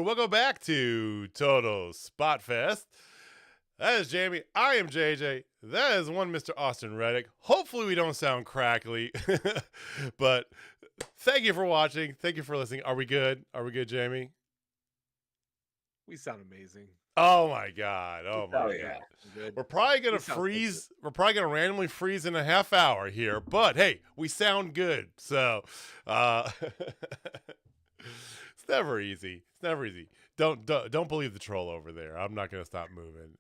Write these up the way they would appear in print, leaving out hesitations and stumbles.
Welcome back to Total Spotfest. That is Jamie. I am JJ. That is one Mr. Austin Reddick. Hopefully we don't sound crackly, but thank you for watching. Thank you for listening. Are we good? Are we good, Jamie? We sound amazing. Oh my God. Oh my God. Good. We're probably going to freeze. We're probably going to randomly freeze in a half hour here, but hey, we sound good. So, it's never easy. It's never easy. Don't believe the troll over there. I'm not going to stop moving.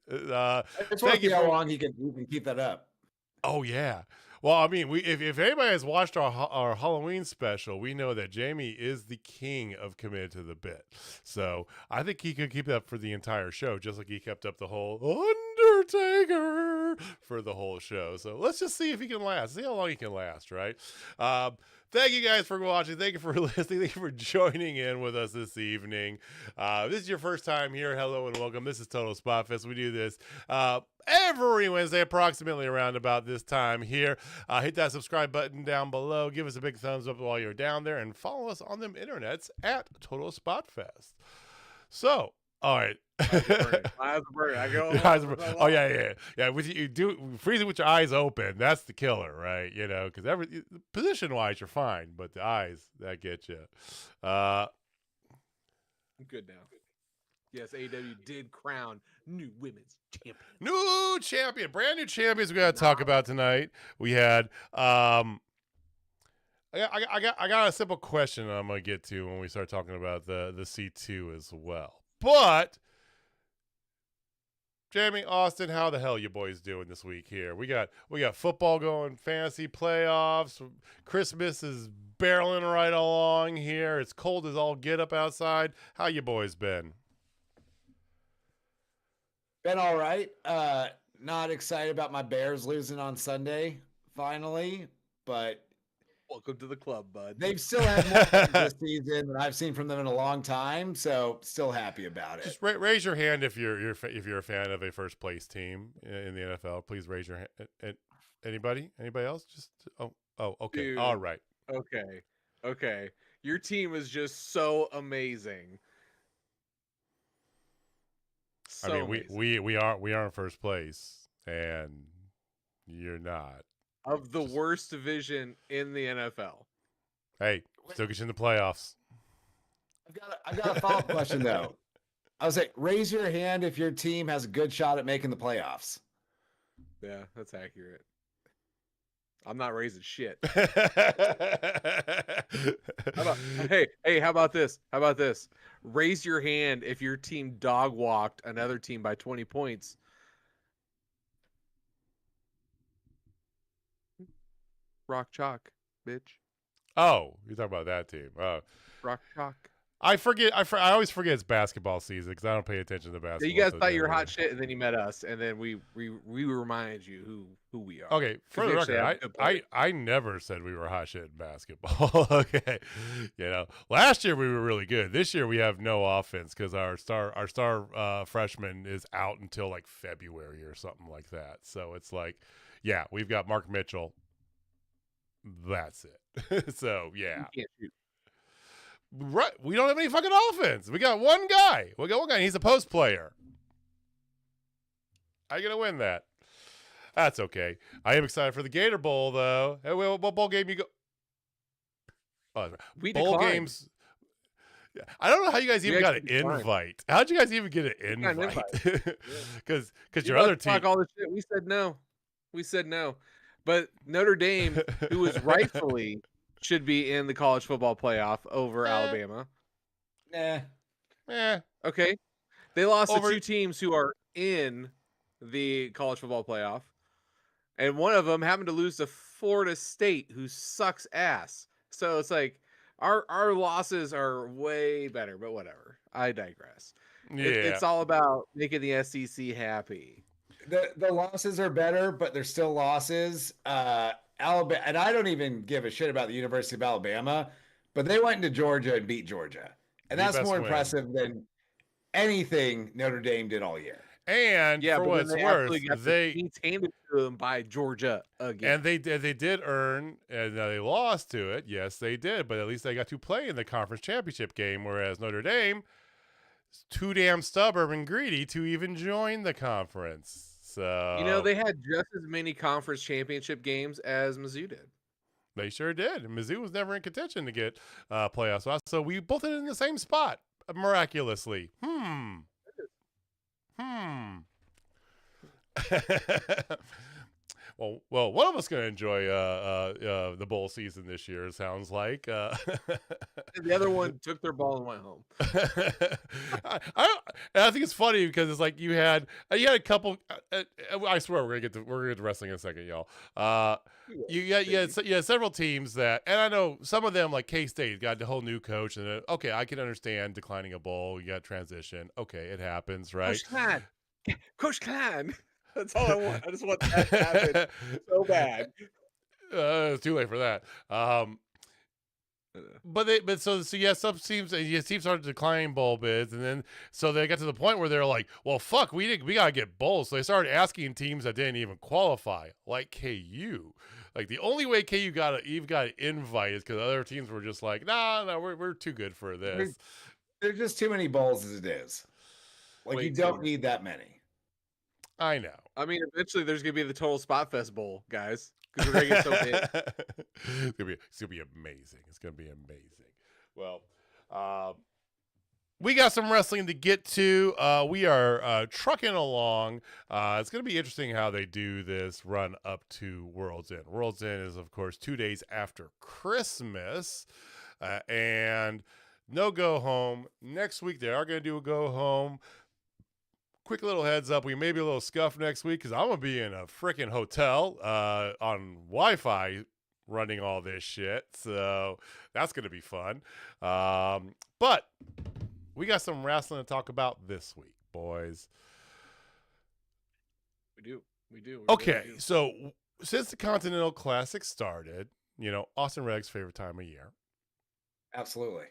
Thank you. How long you can keep that up? Oh yeah. Well, I mean, if anybody has watched our Halloween special, we know that Jamie is the king of committed to the bit. So I think he could keep that up for the entire show, just like he kept up the whole Undertaker for the whole show. So let's just see if he can last. See how long he can last, right? Thank you guys for watching. Thank you for listening. Thank you for joining in with us this evening. This is your first time here. Hello and welcome. This is Total Spotfest. We do this every Wednesday, approximately around about this time here. Hit that subscribe button down below. Give us a big thumbs up while you're down there, and follow us on them internets at Total Spotfest. So, all right. Eyes burning. I go. Oh yeah. With you do freezing with your eyes open. That's the killer, right? You know, because position wise you're fine, but the eyes that get you. I'm good now. Yes, AEW did crown new women's champion. New champion, brand new champions. We got to talk about tonight. We had. I got a simple question I'm gonna get to when we start talking about the C2 as well, but. Jamie, Austin, how the hell you boys doing this week here? We got football going, fantasy playoffs. Christmas is barreling right along here. It's cold as all get up outside. How you boys been? Been all right. Not excited about my Bears losing on Sunday, finally, but welcome to the club, bud. They've still had more this season than I've seen from them in a long time, so still happy about it. Just raise your hand if you're a fan of a first place team in the NFL. Please raise your hand. Anybody else? Just okay. Dude, all right. Okay. Your team is just so amazing. We are in first place, and you're not. Of the worst division in the NFL. Hey, still get you in the playoffs. I've got a follow-up question though. I was like, raise your hand if your team has a good shot at making the playoffs. Yeah, that's accurate. I'm not raising shit. Hey, How about this? How about this? Raise your hand if your team dog walked another team by 20 points. Rock chalk, bitch. oh, you're talking about that team. Rock chalk. I forget. I always forget it's basketball season because I don't pay attention to basketball. You guys thought you were hot shit, and then you met us, and then we remind you who we are. Okay, for the record, I never said we were hot shit in basketball. Okay, last year we were really good. This year we have no offense because our star freshman is out until like February or something like that. So it's like, yeah, we've got Mark Mitchell. That's it. So yeah. You can't shoot. Right, we don't have any fucking offense. We got one guy. And he's a post player. How you gonna win that? That's okay. I am excited for the Gator Bowl, though. Hey, what bowl game you go? Oh, We bowl declined. games. I don't know how you guys even got an invite. How'd you guys even get an invite? Because your other team. All this shit. We said no. But Notre Dame, who was rightfully should be in the college football playoff over Alabama. Okay. They lost to two teams who are in the college football playoff. And one of them happened to lose to Florida State, who sucks ass. So it's like our losses are way better, but whatever. I digress. Yeah. It's all about making the SEC happy. The losses are better, but they're still losses. Alabama, and I don't even give a shit about the University of Alabama, but they went into Georgia and beat Georgia. And that's more impressive than anything Notre Dame did all year. And for what it's worth, they handed to them by Georgia again. And they did earn, and they lost to it. Yes, they did, but at least they got to play in the conference championship game, whereas Notre Dame is too damn stubborn and greedy to even join the conference. So they had just as many conference championship games as Mizzou did. They sure did. Mizzou was never in contention to get playoffs, so we both ended in the same spot miraculously. Well, one of us going to enjoy the bowl season this year. It sounds like. And the other one took their ball and went home. I think it's funny because it's like you had a couple. I swear we're gonna get to wrestling in a second, y'all. You had several teams that, and I know some of them like K-State got the whole new coach, and okay, I can understand declining a bowl. You got transition. Okay, it happens, right? Coach Klein. That's all I want. I just want that to happen so bad. It's too late for that. Some teams started declining bowl bids, and then so they got to the point where they're like, well, fuck, we gotta get bowls. So they started asking teams that didn't even qualify, like KU. Like the only way KU got an invite is because other teams were just like, no, we're too good for this. There's just too many bowls as it is. Like you don't need that many. I know. I mean, eventually there's gonna be the Total Spotfest Bowl, guys, because we're gonna get so big. It's gonna be amazing. It's gonna be amazing. Well, we got some wrestling to get to. We are trucking along. It's gonna be interesting how they do this run up to World's End. World's End is, of course, 2 days after Christmas, and no go home next week. They are gonna do a go home. Quick little heads up, we may be a little scuffed next week because I'm going to be in a freaking hotel on Wi-Fi running all this shit. So that's going to be fun. But we got some wrestling to talk about this week, boys. We do. Okay, so since the Continental Classic started, Austin Reddick's favorite time of year. Absolutely.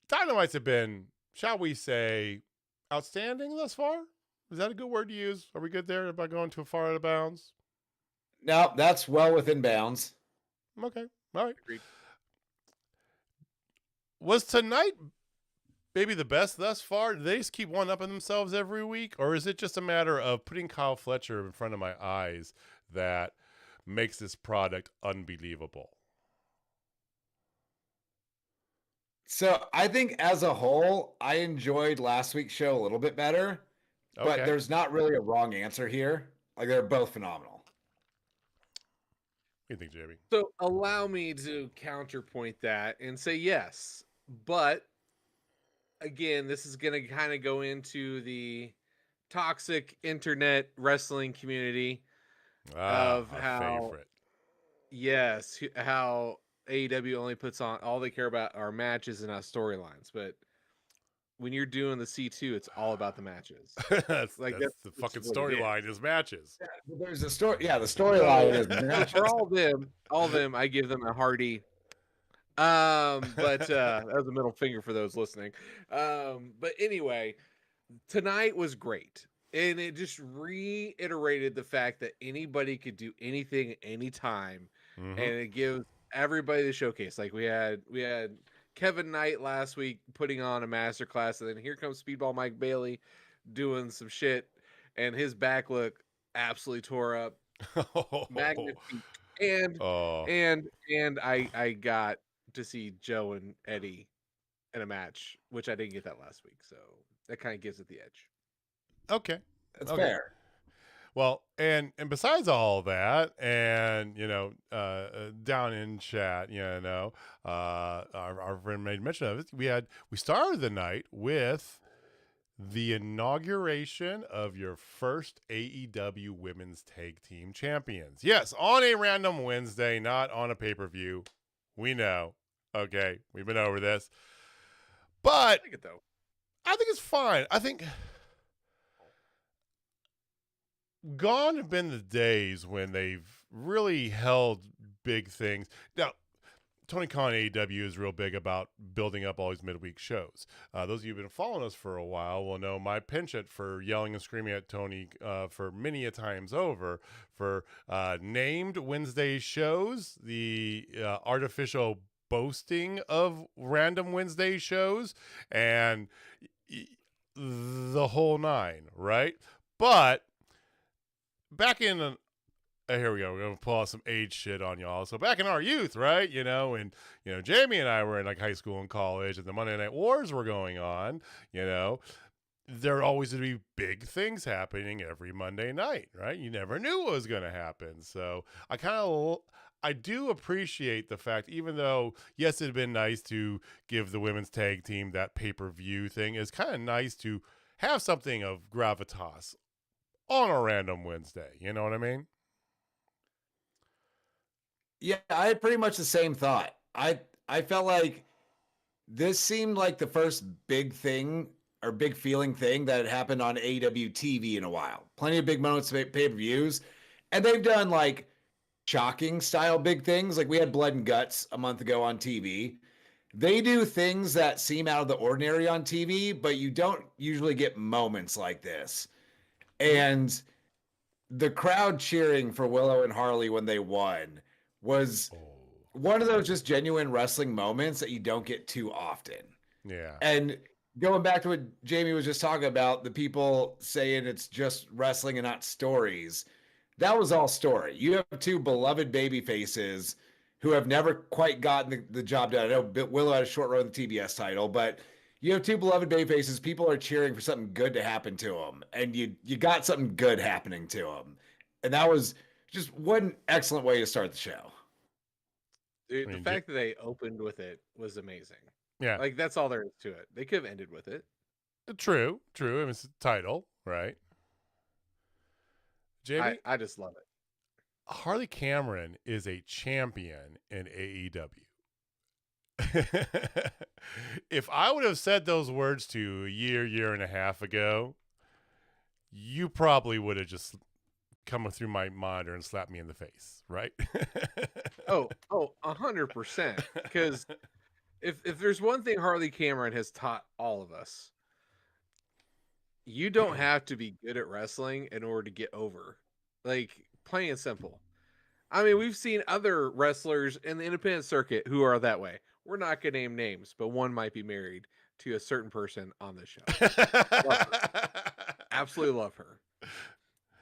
Dynamites have been, shall we say, outstanding thus far? Is that a good word to use? Are we good there about going too far out of bounds? No, that's well within bounds. Okay. All right. Agreed. Was tonight maybe the best thus far? Do they just keep one-upping themselves every week? Or is it just a matter of putting Kyle Fletcher in front of my eyes that makes this product unbelievable? So I think as a whole, I enjoyed last week's show a little bit better, but there's not really a wrong answer here. Like they're both phenomenal. What do you think, Jamie? So allow me to counterpoint that and say yes, but again, this is going to kind of go into the toxic internet wrestling community of how favorite. Yes, how AEW only puts on all they care about are matches and not storylines. But when you're doing the C2, it's all about the matches. that's the fucking storyline is matches. Yeah, there's a story. Yeah, the storyline is matches. For all of them, I give them a hearty. But that was a middle finger for those listening. But anyway, tonight was great. And it just reiterated the fact that anybody could do anything anytime. And it gives everybody the showcase. Like we had Kevin Knight last week putting on a masterclass, and then here comes Speedball Mike Bailey doing some shit, and his back look absolutely tore up. Magnifique. And I got to see Joe and Eddie in a match, which I didn't get that last week, so that kind of gives it the edge. Okay, that's fair. Well, and besides all that, and down in chat, our friend made mention of it. We started the night with the inauguration of your first AEW Women's Tag Team Champions. Yes, on a random Wednesday, not on a pay-per-view. We know. Okay, we've been over this, but I like it though. I think it's fine. I think. Gone have been the days when they've really held big things. Now, Tony Khan AEW is real big about building up all these midweek shows. Those of you who've been following us for a while will know my penchant for yelling and screaming at Tony for many a times over for named Wednesday shows, the artificial boasting of random Wednesday shows, and the whole nine, right? But back in, here we go. We're going to pull out some age shit on y'all. So back in our youth, right? And Jamie and I were in like high school and college, and the Monday Night Wars were going on, there always would be big things happening every Monday night, right? You never knew what was going to happen. So I do appreciate the fact, even though, yes, it'd been nice to give the women's tag team that pay-per-view thing, it's kind of nice to have something of gravitas on a random Wednesday. You know what I mean? Yeah, I had pretty much the same thought. I felt like this seemed like the first big thing or big feeling thing that had happened on AEW TV in a while. Plenty of big moments, pay-per-views. And they've done like shocking style big things. Like we had Blood and Guts a month ago on TV. They do things that seem out of the ordinary on TV, but you don't usually get moments like this. And the crowd cheering for Willow and Harley when they won was one of those just genuine wrestling moments that you don't get too often. Yeah. And going back to what Jamie was just talking about, the people saying it's just wrestling and not stories, that was all story. You have two beloved baby faces who have never quite gotten the job done. I know Willow had a short run in the TBS title, but you have two beloved babyfaces. People are cheering for something good to happen to them, and you got something good happening to them, and that was just one excellent way to start the show. Dude, the fact that they opened with it was amazing. Yeah, like that's all there is to it. They could have ended with it. True. I mean, it's a title, right? Jamie, I just love it. Harley Cameron is a champion in AEW. If I would have said those words to you a year and a half ago, you probably would have just come through my monitor and slapped me in the face, right? Oh, 100%. Because if there's one thing Harley Cameron has taught all of us, you don't have to be good at wrestling in order to get over. Like, plain and simple. I mean, we've seen other wrestlers in the independent circuit who are that way. We're not going to name names, but one might be married to a certain person on this show. Love her. Absolutely love her.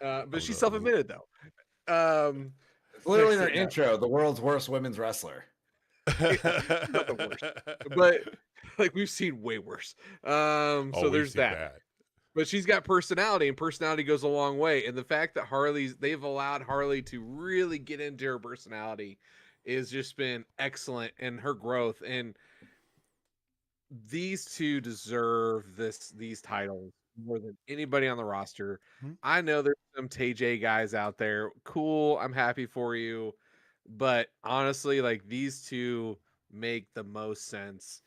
But she's self-admitted, though. Literally in her intro, the world's worst women's wrestler. Not the worst. But Like we've seen way worse. So there's that. But she's got personality, and personality goes a long way. And the fact that they've allowed Harley to really get into her personality is just been excellent in her growth. And these two deserve these titles more than anybody on the roster. I know there's some TJ guys out there. Cool. I'm happy for you. But honestly, like these two make the most sense.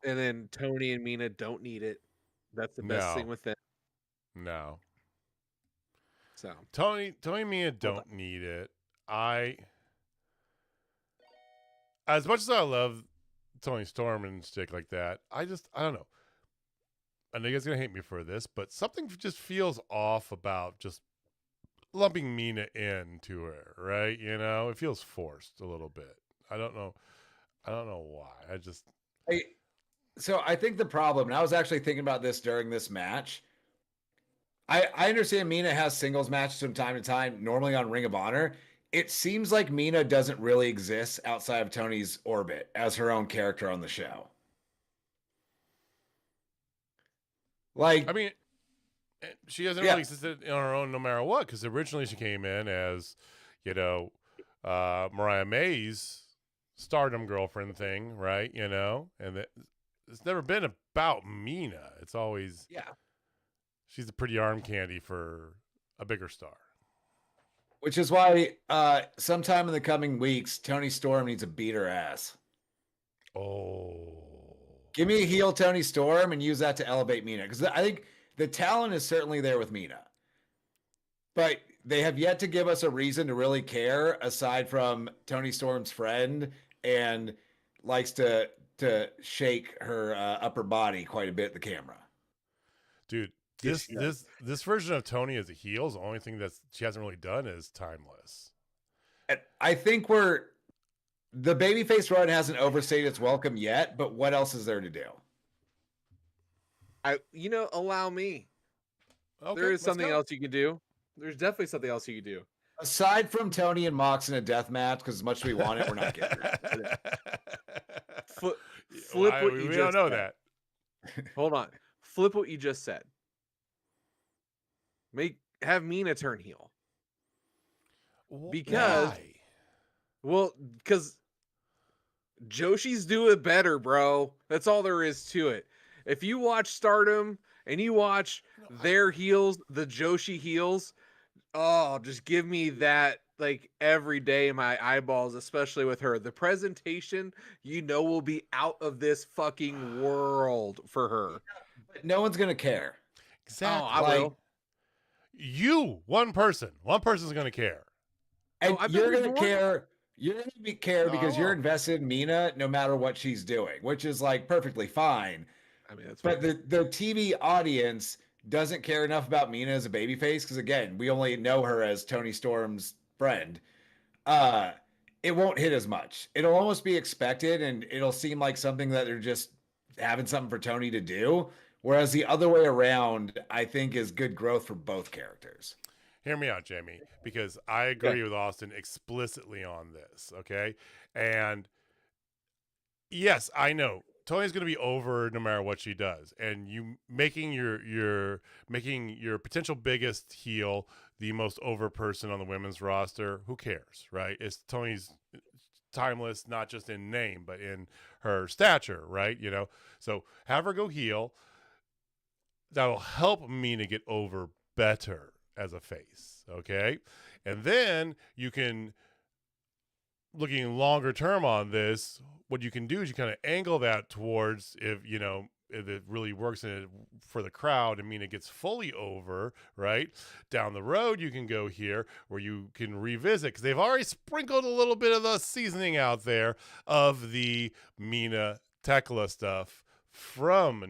And then Tony and Mina don't need it. That's the best thing with them. No. So Tony and Mina don't need it. As much as I love Tony Storm and stick like that, I don't know. I know you guys are gonna hate me for this, but something just feels off about just lumping Mina into her, right? You know, it feels forced a little bit. I don't know why. So I think the problem, and I was actually thinking about this during this match. I understand Mina has singles matches from time to time, normally on Ring of Honor. It seems like Mina doesn't really exist outside of Tony's orbit as her own character on the show. Like, I mean, she hasn't really existed on her own no matter what, because originally she came in as, you know, Mariah May's Stardom girlfriend thing, right? You know, and it's never been about Mina. It's always she's a pretty arm candy for a bigger star. Which is why sometime in the coming weeks, Tony Storm needs to beat her ass. Oh. Give me a heel Tony Storm and use that to elevate Mina. Because I think the talent is certainly there with Mina. But they have yet to give us a reason to really care aside from Tony Storm's friend and likes to shake her upper body quite a bit at the camera. Dude, this version of Tony as a heel is the only thing that she hasn't really done is timeless. And I think the babyface run hasn't overstayed its welcome yet, but what else is there to do? Allow me. Okay, there is something else you can do. There's definitely something else you can do. Aside from Tony and Mox in a death match, because as much as we want it, we're not getting it. Flip what you just said. We don't know that. Hold on. Flip what you just said. Have Mina turn heel. Because Joshi's do it better, bro. That's all there is to it. If you watch Stardom and you watch their heels, the Joshi heels, just give me that like every day in my eyeballs, especially with her. The presentation, will be out of this fucking world for her. But no one's gonna care. Exactly. I will. One person's gonna care. And you're gonna care. You're gonna care because you're invested in Mina no matter what she's doing, which is like perfectly fine. I mean, but the TV audience doesn't care enough about Mina as a babyface because again, we only know her as Tony Storm's friend. It won't hit as much. It'll almost be expected, and it'll seem like something that they're just having something for Tony to do. Whereas the other way around, I think, is good growth for both characters. Hear me out, Jamie, because I agree with Austin explicitly on this, okay? And yes, I know Tony's going to be over no matter what she does, and you making your potential biggest heel the most over person on the women's roster. Who cares, right? Tony's timeless, not just in name, but in her stature, right? You know, so have her go heel. That will help Mina get over better as a face, okay? And then you can, looking longer term on this, what you can do is you kind of angle that towards if it really works for the crowd and Mina gets fully over, right? Down the road, you can go here where you can revisit, because they've already sprinkled a little bit of the seasoning out there of the Mina Tekla stuff from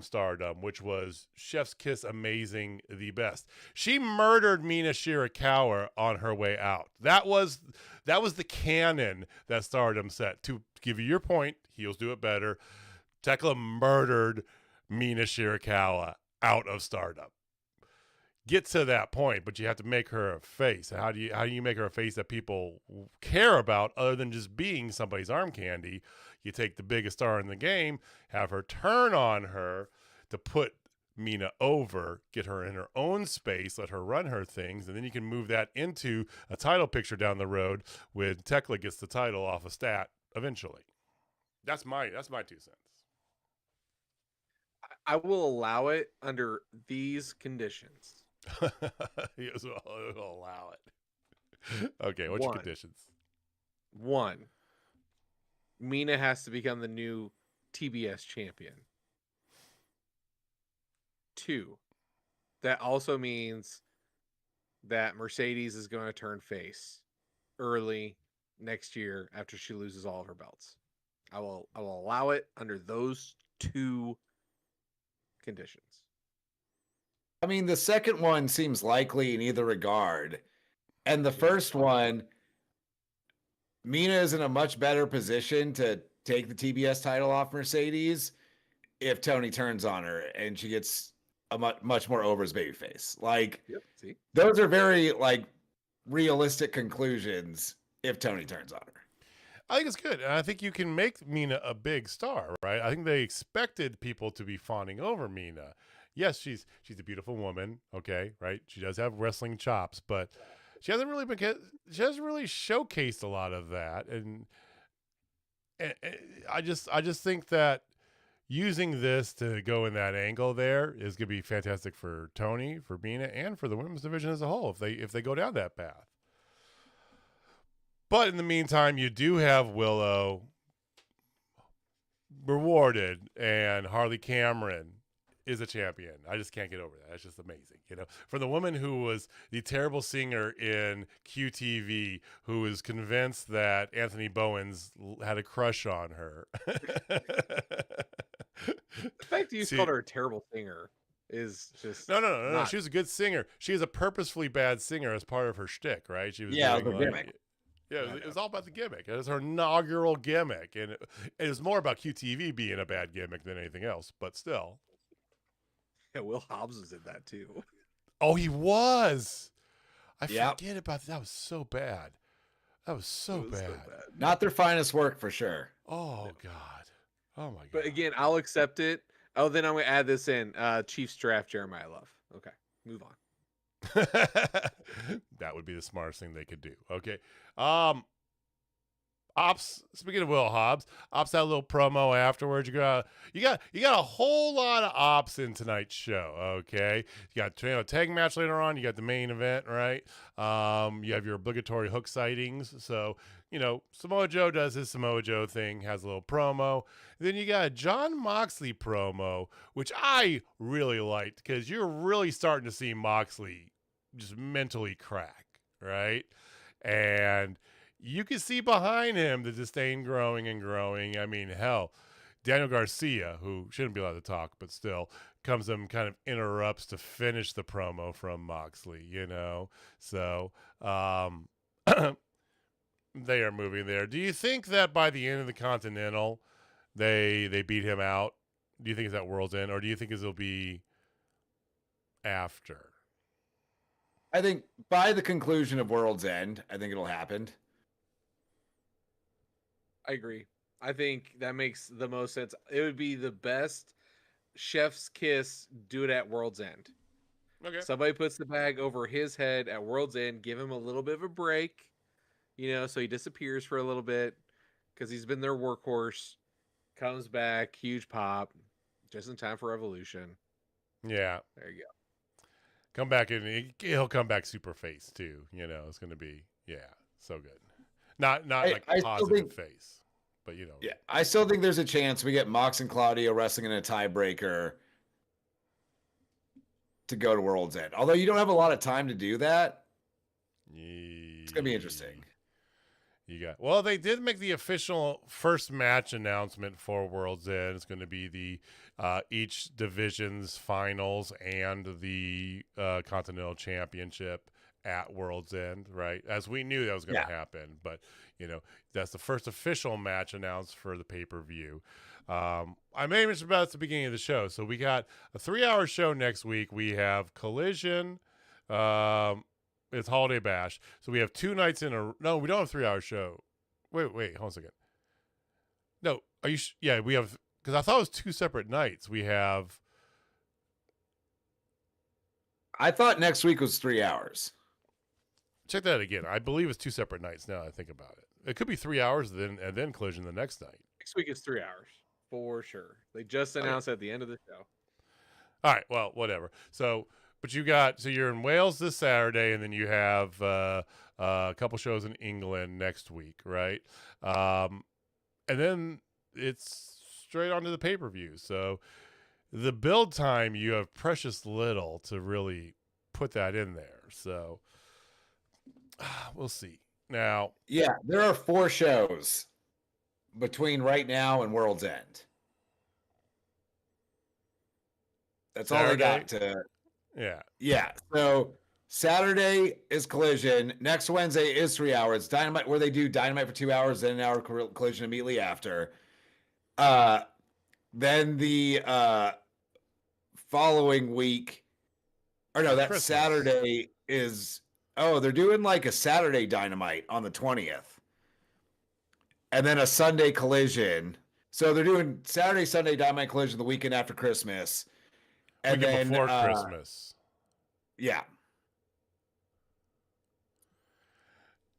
Stardom, which was chef's kiss amazing, the best. She murdered Mina Shirakawa on her way out. That was the canon that Stardom set. To give you your point, heels do it better. Tekla murdered Mina Shirakawa out of Stardom. get to that point, but you have to make her a face. How do you make her a face that people care about other than just being somebody's arm candy? You take the biggest star in the game, have her turn on her to put Mina over, get her in her own space, let her run her things, and then you can move that into a title picture down the road when Tekla gets the title off a stat eventually. That's my 2 cents. I will allow it under these conditions. Yes, we'll allow it. Okay, what's your conditions? 1, Mina has to become the new TBS champion. 2, that also means that Mercedes is going to turn face early next year after she loses all of her belts. I will allow it under those 2 conditions. I mean, the second one seems likely in either regard. And the first one, Mina is in a much better position to take the TBS title off Mercedes if Tony turns on her and she gets a much more over as babyface. Like, those are very like realistic conclusions if Tony turns on her. I think it's good. And I think you can make Mina a big star, right? I think they expected people to be fawning over Mina. Yes, she's a beautiful woman, okay, right? She does have wrestling chops, but she hasn't really showcased a lot of that. And I just think that using this to go in that angle there is going to be fantastic for Tony, for Mina, and for the women's division as a whole if they go down that path. But in the meantime, you do have Willow rewarded, and Harley Cameron is a champion. I just can't get over that. That's just amazing. For the woman who was the terrible singer in QTV, who was convinced that Anthony Bowens had a crush on her. The fact that you called her a terrible singer is just no. She was a good singer. She is a purposefully bad singer as part of her shtick, right? She was gimmick. Yeah, it was all about the gimmick. It was her inaugural gimmick, and it was more about QTV being a bad gimmick than anything else. But still, yeah, Will Hobbs was in that too. Oh, he was. I forget about that. That was so bad. That was so bad. Not their finest work for sure. Oh God. Oh my God. But again, I'll accept it. Oh, then I'm gonna add this in. Chiefs draft Jeremiah Love. Okay, move on. That would be the smartest thing they could do. Okay. Ops, speaking of Will Hobbs, Ops had a little promo afterwards. You got a whole lot of Ops in tonight's show. Okay, you got tag match later on. You got the main event, right? You have your obligatory hook sightings. So Samoa Joe does his Samoa Joe thing, has a little promo. Then you got a Jon Moxley promo, which I really liked because you're really starting to see Moxley just mentally crack, right? And you can see behind him the disdain growing and growing. I mean, hell, Daniel Garcia, who shouldn't be allowed to talk, but still comes and kind of interrupts to finish the promo from Moxley, So they are moving there. Do you think that by the end of the Continental, they beat him out? Do you think it's at World's End, or do you think it'll be after? I think by the conclusion of World's End, I think it'll happen. I agree. I think that makes the most sense. It would be the best chef's kiss. Do it at World's End. Okay. Somebody puts the bag over his head at World's End. Give him a little bit of a break, so he disappears for a little bit because he's been their workhorse. Comes back, huge pop, just in time for Evolution. Yeah. There you go. Come back and he'll come back super face too. It's going to be so good. Not like a positive face, but Yeah, I still think there's a chance we get Mox and Claudio wrestling in a tiebreaker to go to World's End. Although you don't have a lot of time to do that. It's gonna be interesting. Well, they did make the official first match announcement for World's End. It's going to be the each division's finals and the Continental Championship at World's End, right? As we knew that was going to happen, but that's the first official match announced for the pay-per-view. I mentioned about it at the beginning of the show. So we got a 3-hour show next week. We have Collision It's Holiday Bash. So we have 2 nights in a... No, we don't have a 3-hour show. Wait, hold on a second. No, are you... Yeah, we have... Because I thought it was 2 separate nights. We have... I thought next week was 3 hours. Check that again. I believe it's 2 separate nights now that I think about it. It could be 3 hours and then Collision the next night. Next week is 3 hours. For sure. They just announced at the end of the show. All right, well, whatever. So... But you're in Wales this Saturday, and then you have a couple shows in England next week, right? And then it's straight onto the pay-per-view. So the build time, you have precious little to really put that in there. So we'll see. Now, yeah, there are 4 shows between right now and World's End. That's Saturday. All they got to... Yeah. So Saturday is Collision. Next Wednesday is 3 hours. Dynamite, where they do Dynamite for 2 hours, then an hour Collision immediately after. Then the following week, or no, that Christmas. Saturday is... Oh, they're doing like a Saturday Dynamite on the 20th. And then a Sunday Collision. So they're doing Saturday, Sunday Dynamite Collision the weekend after Christmas. And then before Christmas. Yeah.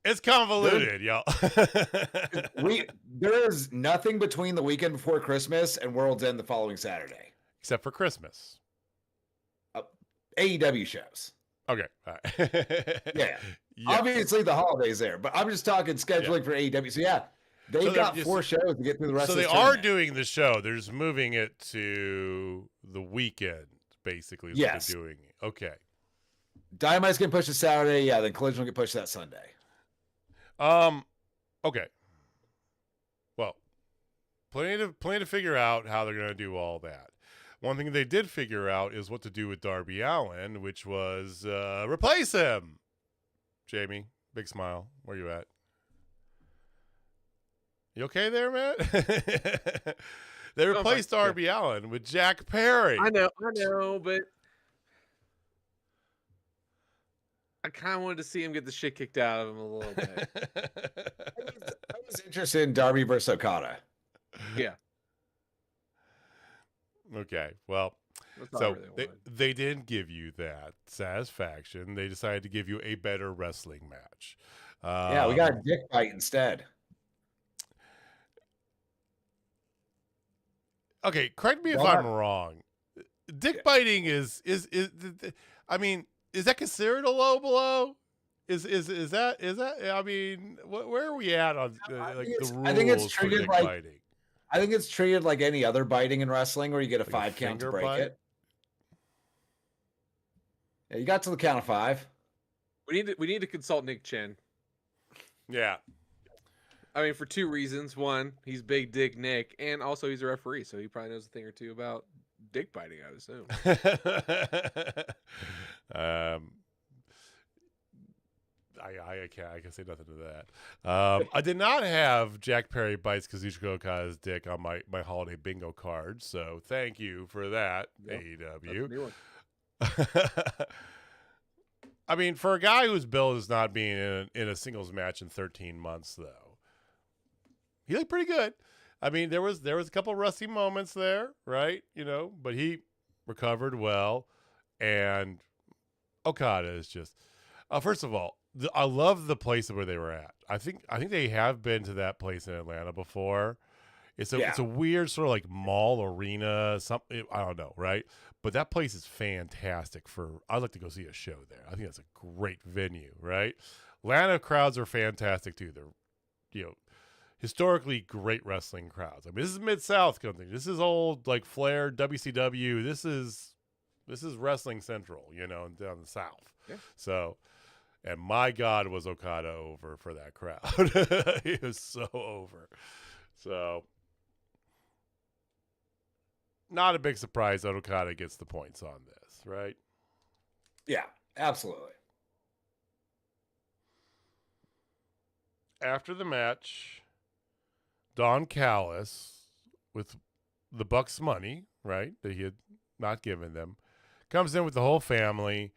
It's convoluted, y'all. There is nothing between the weekend before Christmas and World's End the following Saturday. Except for Christmas. AEW shows. Okay. All right. Yeah. Obviously the holidays there, but I'm just talking scheduling for AEW. So yeah, they've got 4 shows to get through the rest of the tournament. So they are doing the show. They're just moving it to the weekend, basically. Yes. They're doing. Okay. Dynamite's getting pushed to Saturday. Yeah, then Collision will get pushed to that Sunday. Okay. Well, plenty to figure out how they're going to do all that. One thing they did figure out is what to do with Darby Allin, which was replace him. Jamie, big smile. Where you at? You okay there, man? They replaced Darby Allin with Jack Perry. I know, but I kind of wanted to see him get the shit kicked out of him a little bit. I was interested in Darby versus Okada. Yeah. Okay, well, so they didn't give you that satisfaction. They decided to give you a better wrestling match. Yeah, we got a dick fight instead. Okay, correct me if I'm wrong. Dick biting is I mean, is that considered a low blow? Is that I mean, where are we at on the rules I think it's treated for dick like biting? I think it's treated like any other biting in wrestling where you get a 5 count to break it. Yeah, you got to the count of 5. We need to consult Nick Chen. Yeah. I mean, for 2 reasons. One, he's Big Dick Nick, and also he's a referee, so he probably knows a thing or two about dick biting, I would assume. I can say nothing to that. I did not have Jack Perry bites Kazuchika Okada's dick on my holiday bingo card, so thank you for that, AEW. I mean, for a guy whose bill is not being in a singles match in 13 months, though, he looked pretty good. I mean, there was a couple rusty moments there, right? You know, but he recovered well, and Okada is just. First of all, I love the place where they were at. I think they have been to that place in Atlanta before. It's a weird sort of like mall arena, something I don't know, right? But that place is fantastic I'd like to go see a show there. I think that's a great venue, right? Atlanta crowds are fantastic too. They're, historically great wrestling crowds. I mean, this is Mid-South company. This is old like Flair, WCW. This is Wrestling Central, down the South. Yeah. So, and my God, was Okada over for that crowd. He was so over. So, not a big surprise that Okada gets the points on this, right? Yeah, absolutely. After the match, Don Callis, with the Bucks' money, right, that he had not given them, comes in with the whole family,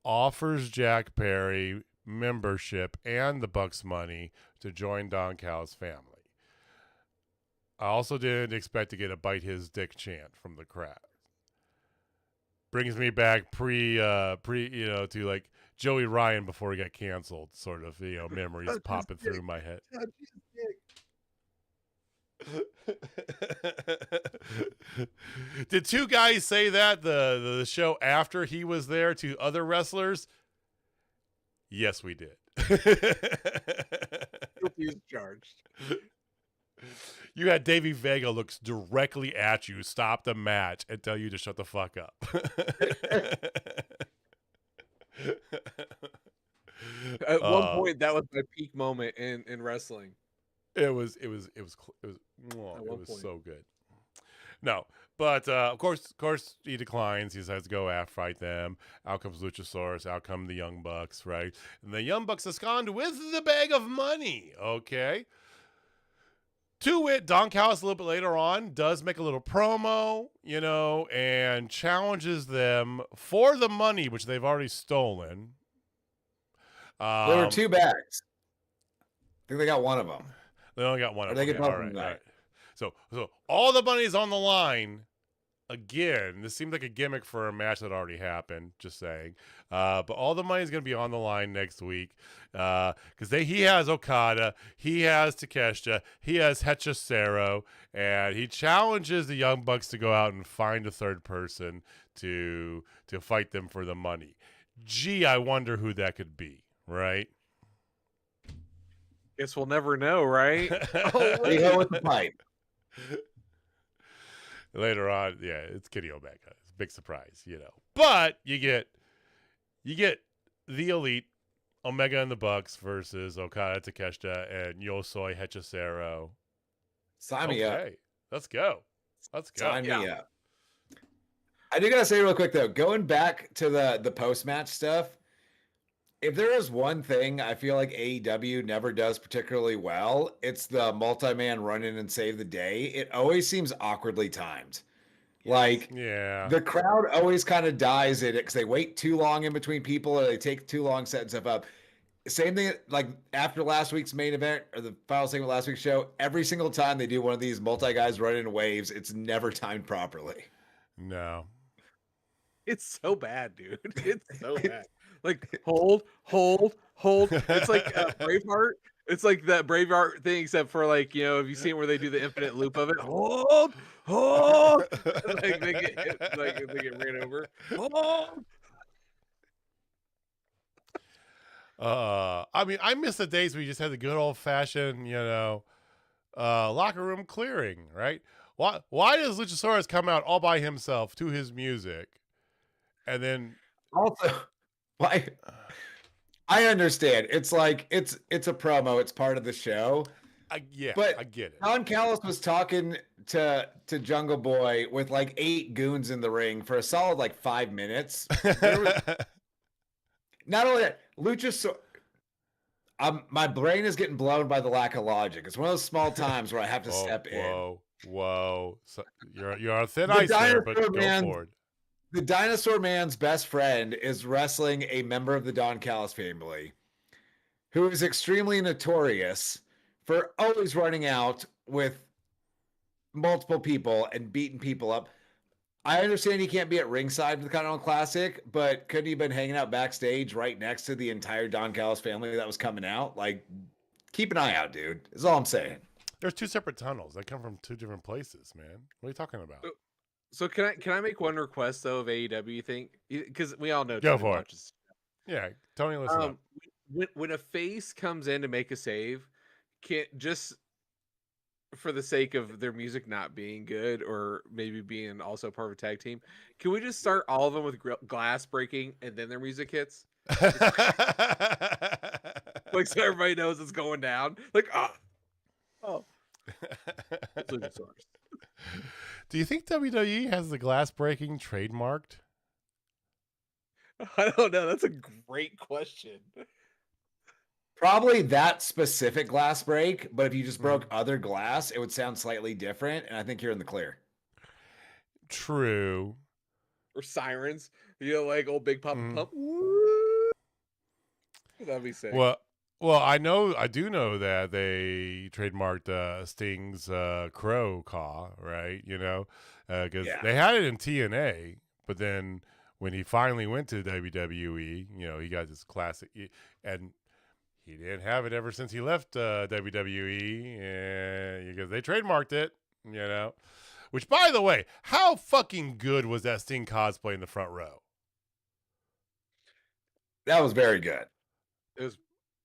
offers Jack Perry membership and the Bucks money to join Don Callis' family. I also didn't expect to get a bite his dick chant from the crowd. Brings me back to like Joey Ryan before he got canceled, sort of, memories popping through my head. Did two guys say that the show after he was there to other wrestlers? Yes, we did. He's charged. You had Davey Vega looks directly at you, stop the match, and tell you to shut the fuck up. At one point, that was my peak moment in wrestling. It was so good. No, but of course he declines. He decides to go fight them. Out comes Luchasaurus. Out come the Young Bucks, right? And the Young Bucks abscond with the bag of money. Okay. To wit, Don Callis a little bit later on does make a little promo, and challenges them for the money, which they've already stolen. There were 2 bags. I think they got one of them. They only got one of them. They get both all right. tonight. So all the money is on the line. Again, this seems like a gimmick for a match that already happened, just saying. But all the money is going to be on the line next week. Because he has Okada, he has Takeshita, he has Hechicero, and he challenges the Young Bucks to go out and find a third person to fight them for the money. Gee, I wonder who that could be, right? Guess we'll never know, right? We go with the pipe. Later on, yeah, it's Kenny Omega. It's a big surprise, But you get the Elite, Omega and the Bucks versus Okada, Takeshita, and Yosoi Hechicero. Sign me up. Let's go. Sign me up. I do gotta say real quick though, going back to the post-match stuff, if there is one thing I feel like AEW never does particularly well, it's the multi-man run in and save the day. It always seems awkwardly timed. Like, the crowd always kind of dies in it because they wait too long in between people or they take too long setting stuff up. Same thing, like after last week's main event or the final segment of last week's show, every single time they do one of these multi-guys running in waves, it's never timed properly. No. It's so bad, dude. It's so bad. Like, hold. It's like Braveheart. It's like that Braveheart thing, except for like, have you seen where they do the infinite loop of it? Hold. Like they get ran over. Hold. I mean, I miss the days where you just had the good old fashioned, locker room clearing, right? Why does Luchasaurus come out all by himself to his music, and then also? Why? I understand. It's like it's a promo. It's part of the show. But I get it. Don Callis was talking to Jungle Boy with like 8 goons in the ring for a solid like 5 minutes. Not only that, Luchasaurus. My brain is getting blown by the lack of logic. It's one of those small times where I have to step in. Whoa! So you're on thin ice there, but go forward. The Dinosaur Man's best friend is wrestling a member of the Don Callis family who is extremely notorious for always running out with multiple people and beating people up. I understand he can't be at ringside for the Continental Classic, but couldn't he have been hanging out backstage right next to the entire Don Callis family that was coming out? Like, keep an eye out, dude. Is all I'm saying. There's 2 separate tunnels. They come from 2 different places, man. What are you talking about? So can I make one request though of AEW? You think? Because we all know. Go for it. Yeah, Tony, listen up. When a face comes in to make a save, can't just for the sake of their music not being good or maybe being also part of a tag team, can we just start all of them with glass breaking and then their music hits? Like so everybody knows it's going down. Like oh. Do you think WWE has the glass breaking trademarked? I don't know. That's a great question. Probably that specific glass break, but if you just broke other glass, it would sound slightly different, and I think you're in the clear. True. Or sirens. Like old Big Papa Pump. That'd be sick. Well, I do know that they trademarked Sting's crow caw, right? You know, because they had it in TNA, but then when he finally went to WWE, you know, he got this classic, and he didn't have it ever since he left WWE, and because they trademarked it, you know. Which, by the way, how fucking good was that Sting cosplay in the front row? That was very good. It was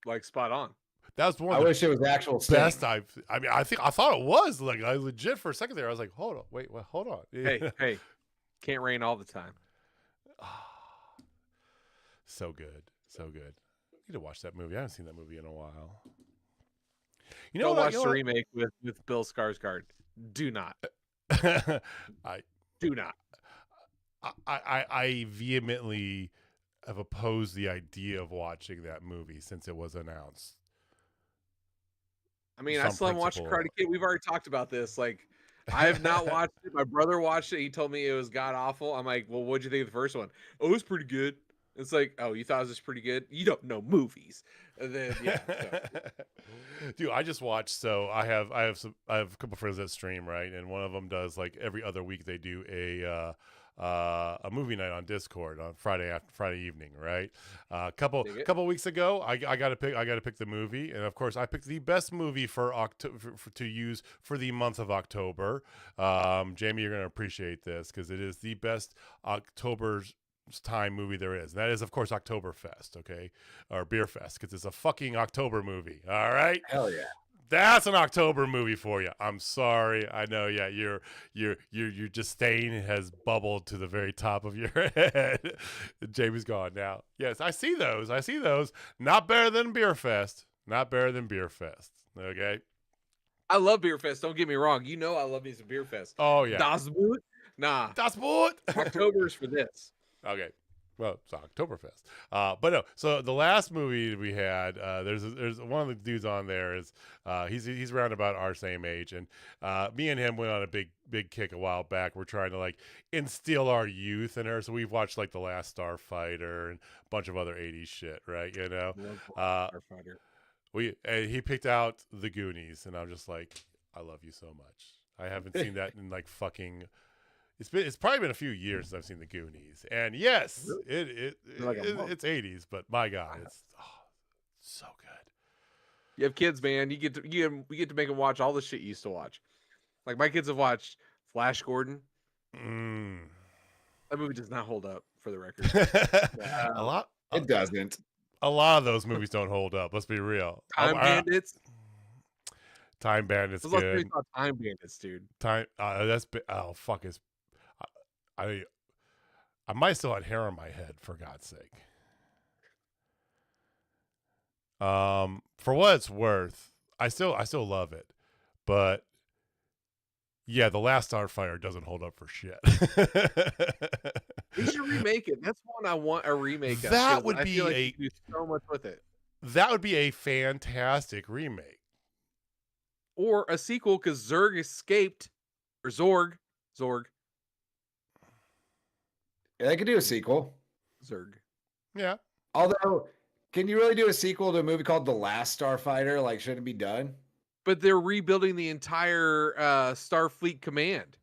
like spot on. That was one. I wish it was actual best Sting. I thought it was like I legit for a second there. I was like, hold on. Hey, can't rain all the time. So good. I need to watch that movie. I haven't seen that movie in a while. You know, watch the remake with Bill Skarsgård. Do not. Do not. I vehemently have opposed the idea of watching that movie since it was announced. I mean, I still haven't watched Karate Kid. We've already talked about this. Like, I have not watched it. My brother watched it. He told me it was god awful. I'm like, well, what'd you think of the first one? Oh, it was pretty good. It's like, oh, you thought it was just pretty good? You don't know movies. And then Dude, I just watched. So I have a couple friends that stream, right, and one of them does like every other week they do a movie night on Discord on Friday evening, right? A couple weeks ago, I got to pick the movie, and of course I picked the best movie for October to use for the month of October. Jamie, you're gonna appreciate this because it is the best October's time movie there is. And that is, of course, Oktoberfest, okay, or Beer Fest, because it's a fucking October movie. All right, hell yeah. That's an October movie for you. I'm sorry. I know. Yeah, your disdain has bubbled to the very top of your head. Jamie's gone now. Yes, I see those. Not better than Beer Fest. Okay. I love Beer Fest. Don't get me wrong. You know I love me some Beer Fest. Oh yeah. Das Boot? Nah. Das Boot. October is for this. Okay. Well, it's Oktoberfest. But no, so the last movie we had, there's one of the dudes on there is he's around about our same age, and me and him went on a big kick a while back. We're trying to like instill our youth in her, so we've watched like The Last Starfighter and a bunch of other 80s shit, right? You know, he picked out The Goonies, and I'm just like, I love you so much. I haven't seen that in like fucking. It's probably been a few years since I've seen The Goonies, and yes, it's 80s, but my God, it's so good. You have kids, man. You get to make them watch all the shit you used to watch. Like my kids have watched Flash Gordon. That movie does not hold up, for the record. It doesn't. A lot of those movies don't hold up. Let's be real. Time Bandits. Time Bandits. Good. Time Bandits, dude. Fuck is. I might still have hair on my head, for God's sake. For what it's worth, I still love it, but yeah, The Last Starfighter doesn't hold up for shit. You should remake it. That's one I want a remake of. That would be you do so much with it. That would be a fantastic remake, or a sequel because Zurg escaped, or Zorg. Yeah, they could do a sequel. Zurg. Yeah. Although, can you really do a sequel to a movie called The Last Starfighter? Like, should it be done? But they're rebuilding the entire Starfleet command.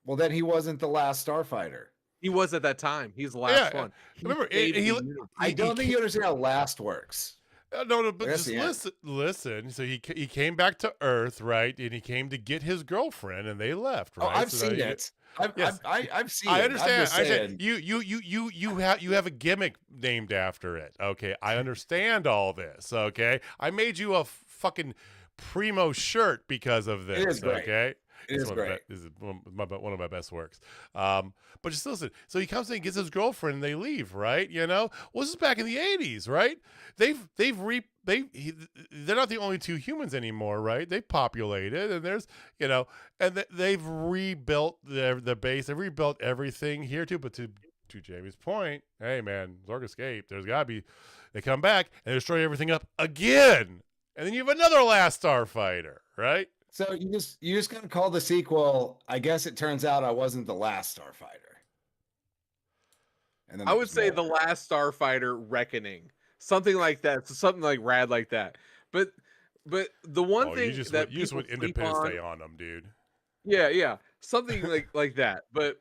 Well, then he wasn't the last Starfighter. He was at that time. He's the last one. Remember, I don't think you understand how last works. No, but just listen. So he came back to Earth, right? And he came to get his girlfriend, and they left, right? Oh, I've seen it. I've seen it. I understand. You have a gimmick named after it. Okay, I understand all this. Okay, I made you a fucking primo shirt because of this. It is great. Okay. It's great. This is one of my best works. But just listen. So he comes in and gets his girlfriend, and they leave, right? You know, well, this is back in the 80s, right? They're not the only two humans anymore, right? They've populated, and there's, you know, and they've rebuilt their base. They've rebuilt everything here too. But to Jamie's point, hey man, Zorg escaped. There's gotta be. They come back and destroy everything up again, and then you have another Last Starfighter, right? So you just gonna call the sequel? I guess it turns out I wasn't the last Starfighter. And then I would say The Last Starfighter Reckoning, something like that. So something like rad like that. But the one thing you that just went Independence Day on them, dude. Yeah, something like that. But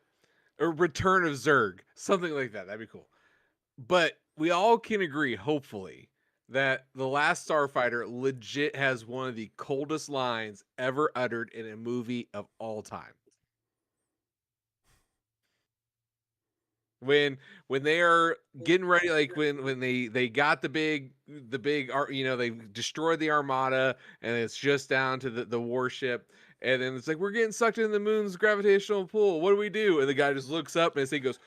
a Return of Zurg, something like that. That'd be cool. But we all can agree, hopefully, that The Last Starfighter legit has one of the coldest lines ever uttered in a movie of all time. When they are getting ready, like when they got the big they destroyed the armada and it's just down to the warship, and then it's like, we're getting sucked in the moon's gravitational pull. What do we do? And the guy just looks up and he goes,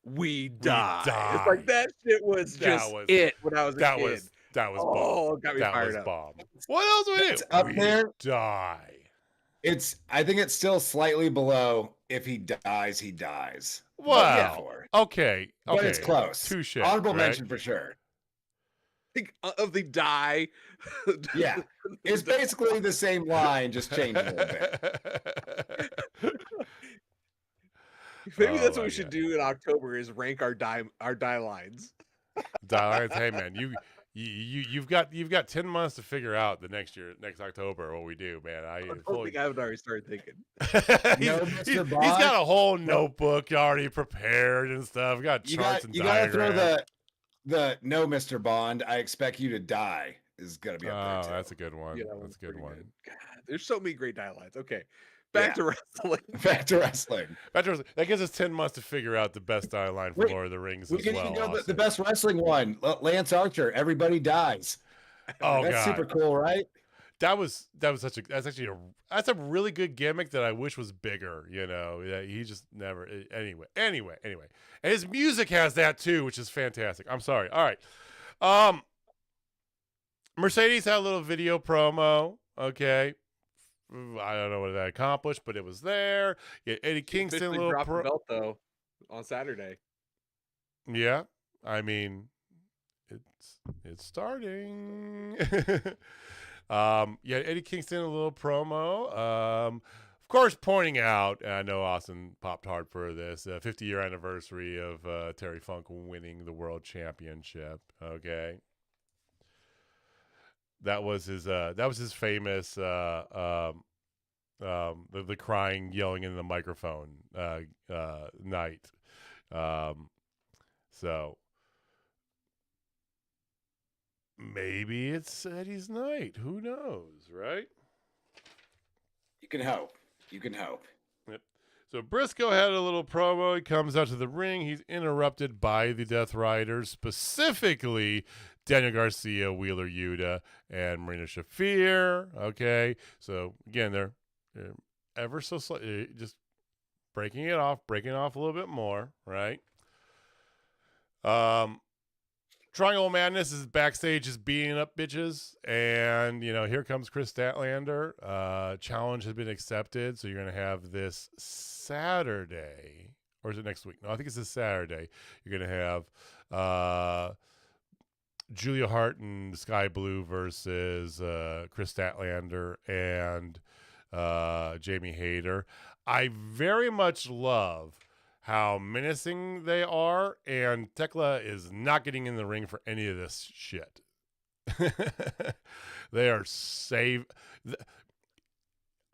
we die. It's like that shit was it when I was a kid. That was bomb. It got me fired up. Bomb. What else do we do? It's up there. Die. I think it's still slightly below. If he dies, he dies. Wow. Okay. But it's close. Touche. Honorable mention for sure. Think of the die. Yeah. It's basically the same line, just changed a little bit. Maybe that's what we should do in October, is rank our die lines. Die lines. Hey man, you've got 10 months to figure out next October what we do, man. I don't think I haven't already started thinking. He's got a whole notebook already prepared and stuff. We got charts and diagrams. You gotta throw the no, Mr. Bond, I expect you to die is gonna be up there too. That's a good one. Yeah, that's a good one. God, there's so many great die lines. Okay. Back to wrestling. That gives us 10 months to figure out the best die line for Lord of the Rings as well. We can go the best wrestling one. Lance Archer, everybody dies. Oh, that's super cool, right? That's a really good gimmick that I wish was bigger. You know, he just never. Anyway, and his music has that too, which is fantastic. I'm sorry. All right. Mercedes had a little video promo. Okay. I don't know what that accomplished, but it was there. Yeah, Eddie Kingston little dropped the belt though on Saturday. Yeah, I mean, it's starting. Eddie Kingston a little promo. Of course, pointing out, and I know Austin popped hard for this, 50-year anniversary of Terry Funk winning the world championship. Okay. That was his famous the crying, yelling in the microphone night. So maybe it's Eddie's night. Who knows, right? You can hope. Yep. So Briscoe had a little promo. He comes out to the ring. He's interrupted by the Death Riders, specifically Daniel Garcia, Wheeler Yuta, and Marina Shafir. Okay, so again, they're ever so slightly just breaking off a little bit more, right? Triangle Madness is backstage, just beating up bitches, and here comes Chris Statlander. Challenge has been accepted, so you're gonna have this Saturday, or is it next week? No, I think it's this Saturday. You're gonna have Julia Hart and Sky Blue versus Chris Statlander and Jamie Hayter. I very much love how menacing they are, and Tekla is not getting in the ring for any of this shit. They are safe.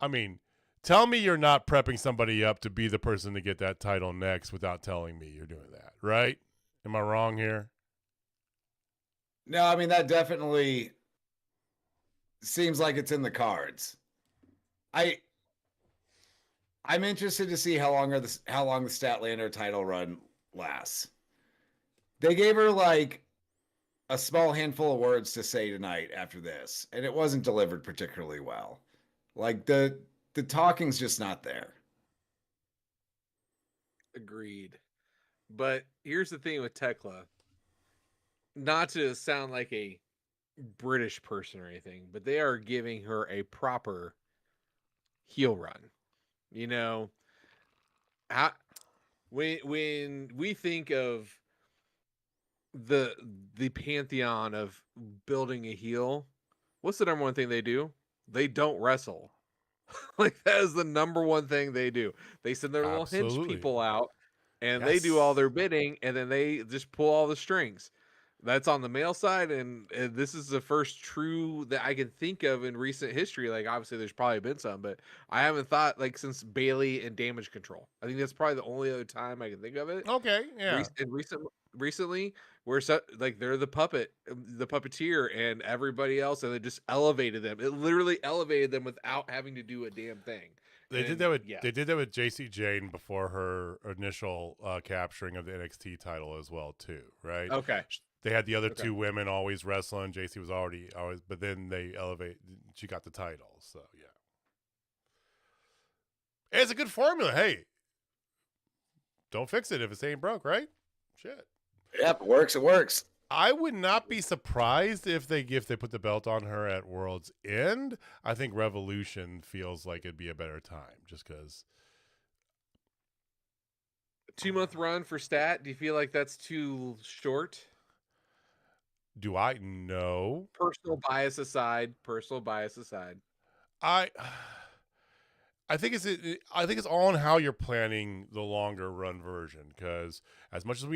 I mean, tell me you're not prepping somebody up to be the person to get that title next without telling me you're doing that, right? Am I wrong here? No, I mean, that definitely seems like it's in the cards. I'm interested to see how long the Statlander title run lasts. They gave her like a small handful of words to say tonight after this, and it wasn't delivered particularly well. Like the talking's just not there. Agreed. But here's the thing with Tekla. Not to sound like a British person or anything, but they are giving her a proper heel run. When we think of the pantheon of building a heel, what's the number one thing they do? They don't wrestle. Like, that is the number one thing they do. They send their little hench people out, and they do all their bidding, and then they just pull all the strings. That's on the male side, and this is the first true that I can think of in recent history. Like, obviously, there's probably been some, but I haven't thought like since Bailey and Damage Control. I think that's probably the only other time I can think of it. Okay, yeah. Recently, where like they're the puppeteer, and everybody else, and they just elevated them. It literally elevated them without having to do a damn thing. They did that with JC Jane before her initial capturing of the NXT title as well too, right? Okay. They had the other two women always wrestling. JC was always, but then they she got the title. So yeah, it's a good formula. Hey, don't fix it if it ain't broke, right? Shit. Yep, it works. It works. I would not be surprised if they put the belt on her at World's End. I think Revolution feels like it'd be a better time, just because. 2-month run for Stat. Do you feel like that's too short? Do I know? Personal bias aside. I think it's all on how you're planning the longer run version. Because as much as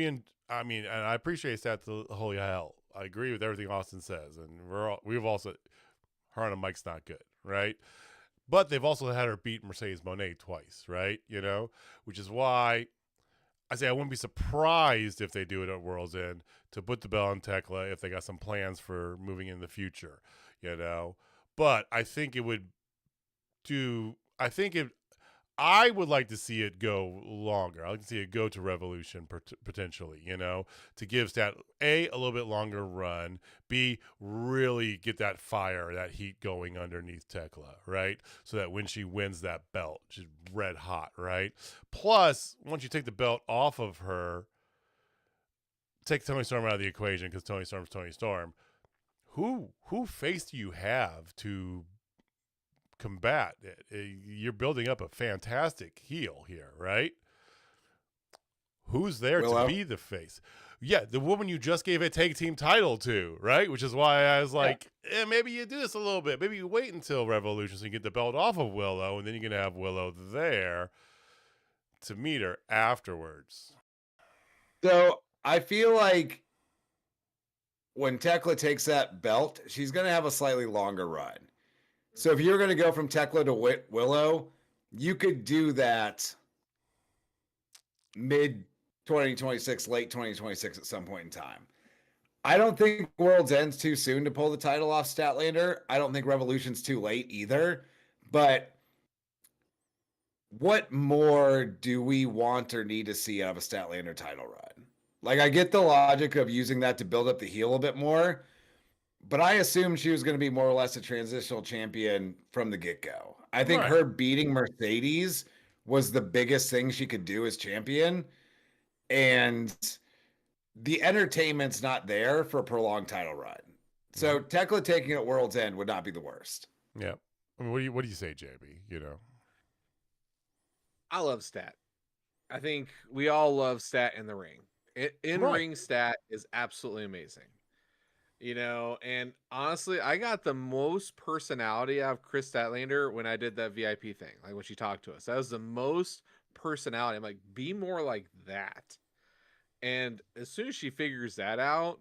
and I appreciate that. Holy hell, I agree with everything Austin says, and we've also her on a mic's not good, right? But they've also had her beat Mercedes Moné twice, right? Which is why I say I wouldn't be surprised if they do it at World's End to put the belt on Tekla if they got some plans for moving in the future, But I think it would I would like to see it go longer. I'd like to see it go to Revolution potentially, to give Stat a little bit longer run, B, really get that fire, that heat going underneath Tekla, right? So that when she wins that belt, she's red hot, right? Plus, once you take the belt off of her, take Toni Storm out of the equation because Toni Storm's Toni Storm. Who face do you have to combat it? You're building up a fantastic heel here, right? Who's there to be the face? Yeah, the woman you just gave a tag team title to, right? Which is why I was like, maybe you do this a little bit. Maybe you wait until Revolution so you get the belt off of Willow, and then you can have Willow there to meet her afterwards. So I feel like when Tekla takes that belt, she's going to have a slightly longer run. So if you're going to go from Tekla to Willow, you could do that mid 2026, late 2026 at some point in time. I don't think World's End's too soon to pull the title off Statlander. I don't think Revolution's too late either. But what more do we want or need to see out of a Statlander title run? Like, I get the logic of using that to build up the heel a bit more, but I assumed she was going to be more or less a transitional champion from the get-go. I think her beating Mercedes was the biggest thing she could do as champion, and the entertainment's not there for a prolonged title run. So Tekla taking it World's End would not be the worst. Yeah. I mean, what do you say, JB? I love Stat. I think we all love Stat in the ring. In-ring Stat is absolutely amazing. And honestly, I got the most personality out of Chris Statlander when I did that VIP thing, like when she talked to us. That was the most personality. I'm like, be more like that. And as soon as she figures that out,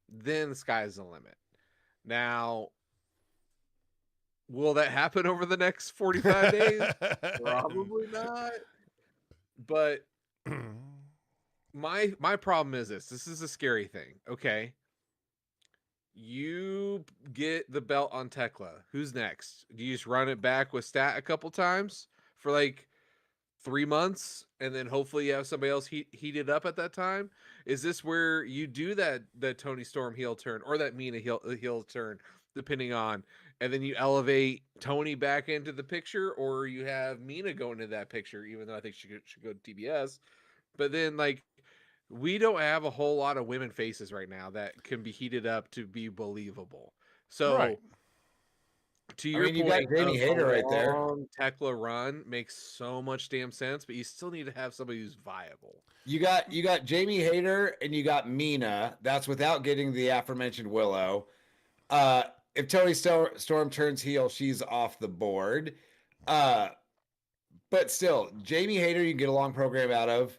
then the sky's the limit. Now, will that happen over the next 45 days? Probably not. But my problem is this is a scary thing. Okay. You get the belt on Tekla. Who's next? Do you just run it back with Stat a couple times for like 3 months, and then hopefully you have somebody else heated up at that time? Is this where you do the Toni Storm heel turn or that Mina heel turn, depending on, and then you elevate Toni back into the picture, or you have Mina go into that picture, even though I think she should go to TBS, but then like, we don't have a whole lot of women faces right now that can be heated up to be believable. So, to your point, you got Jamie Hayter right there. Tekla run makes so much damn sense, but you still need to have somebody who's viable. You got Jamie Hayter and you got Mina. That's without getting the aforementioned Willow. If Toni Storm turns heel, she's off the board. But still, Jamie Hayter, you can get a long program out of.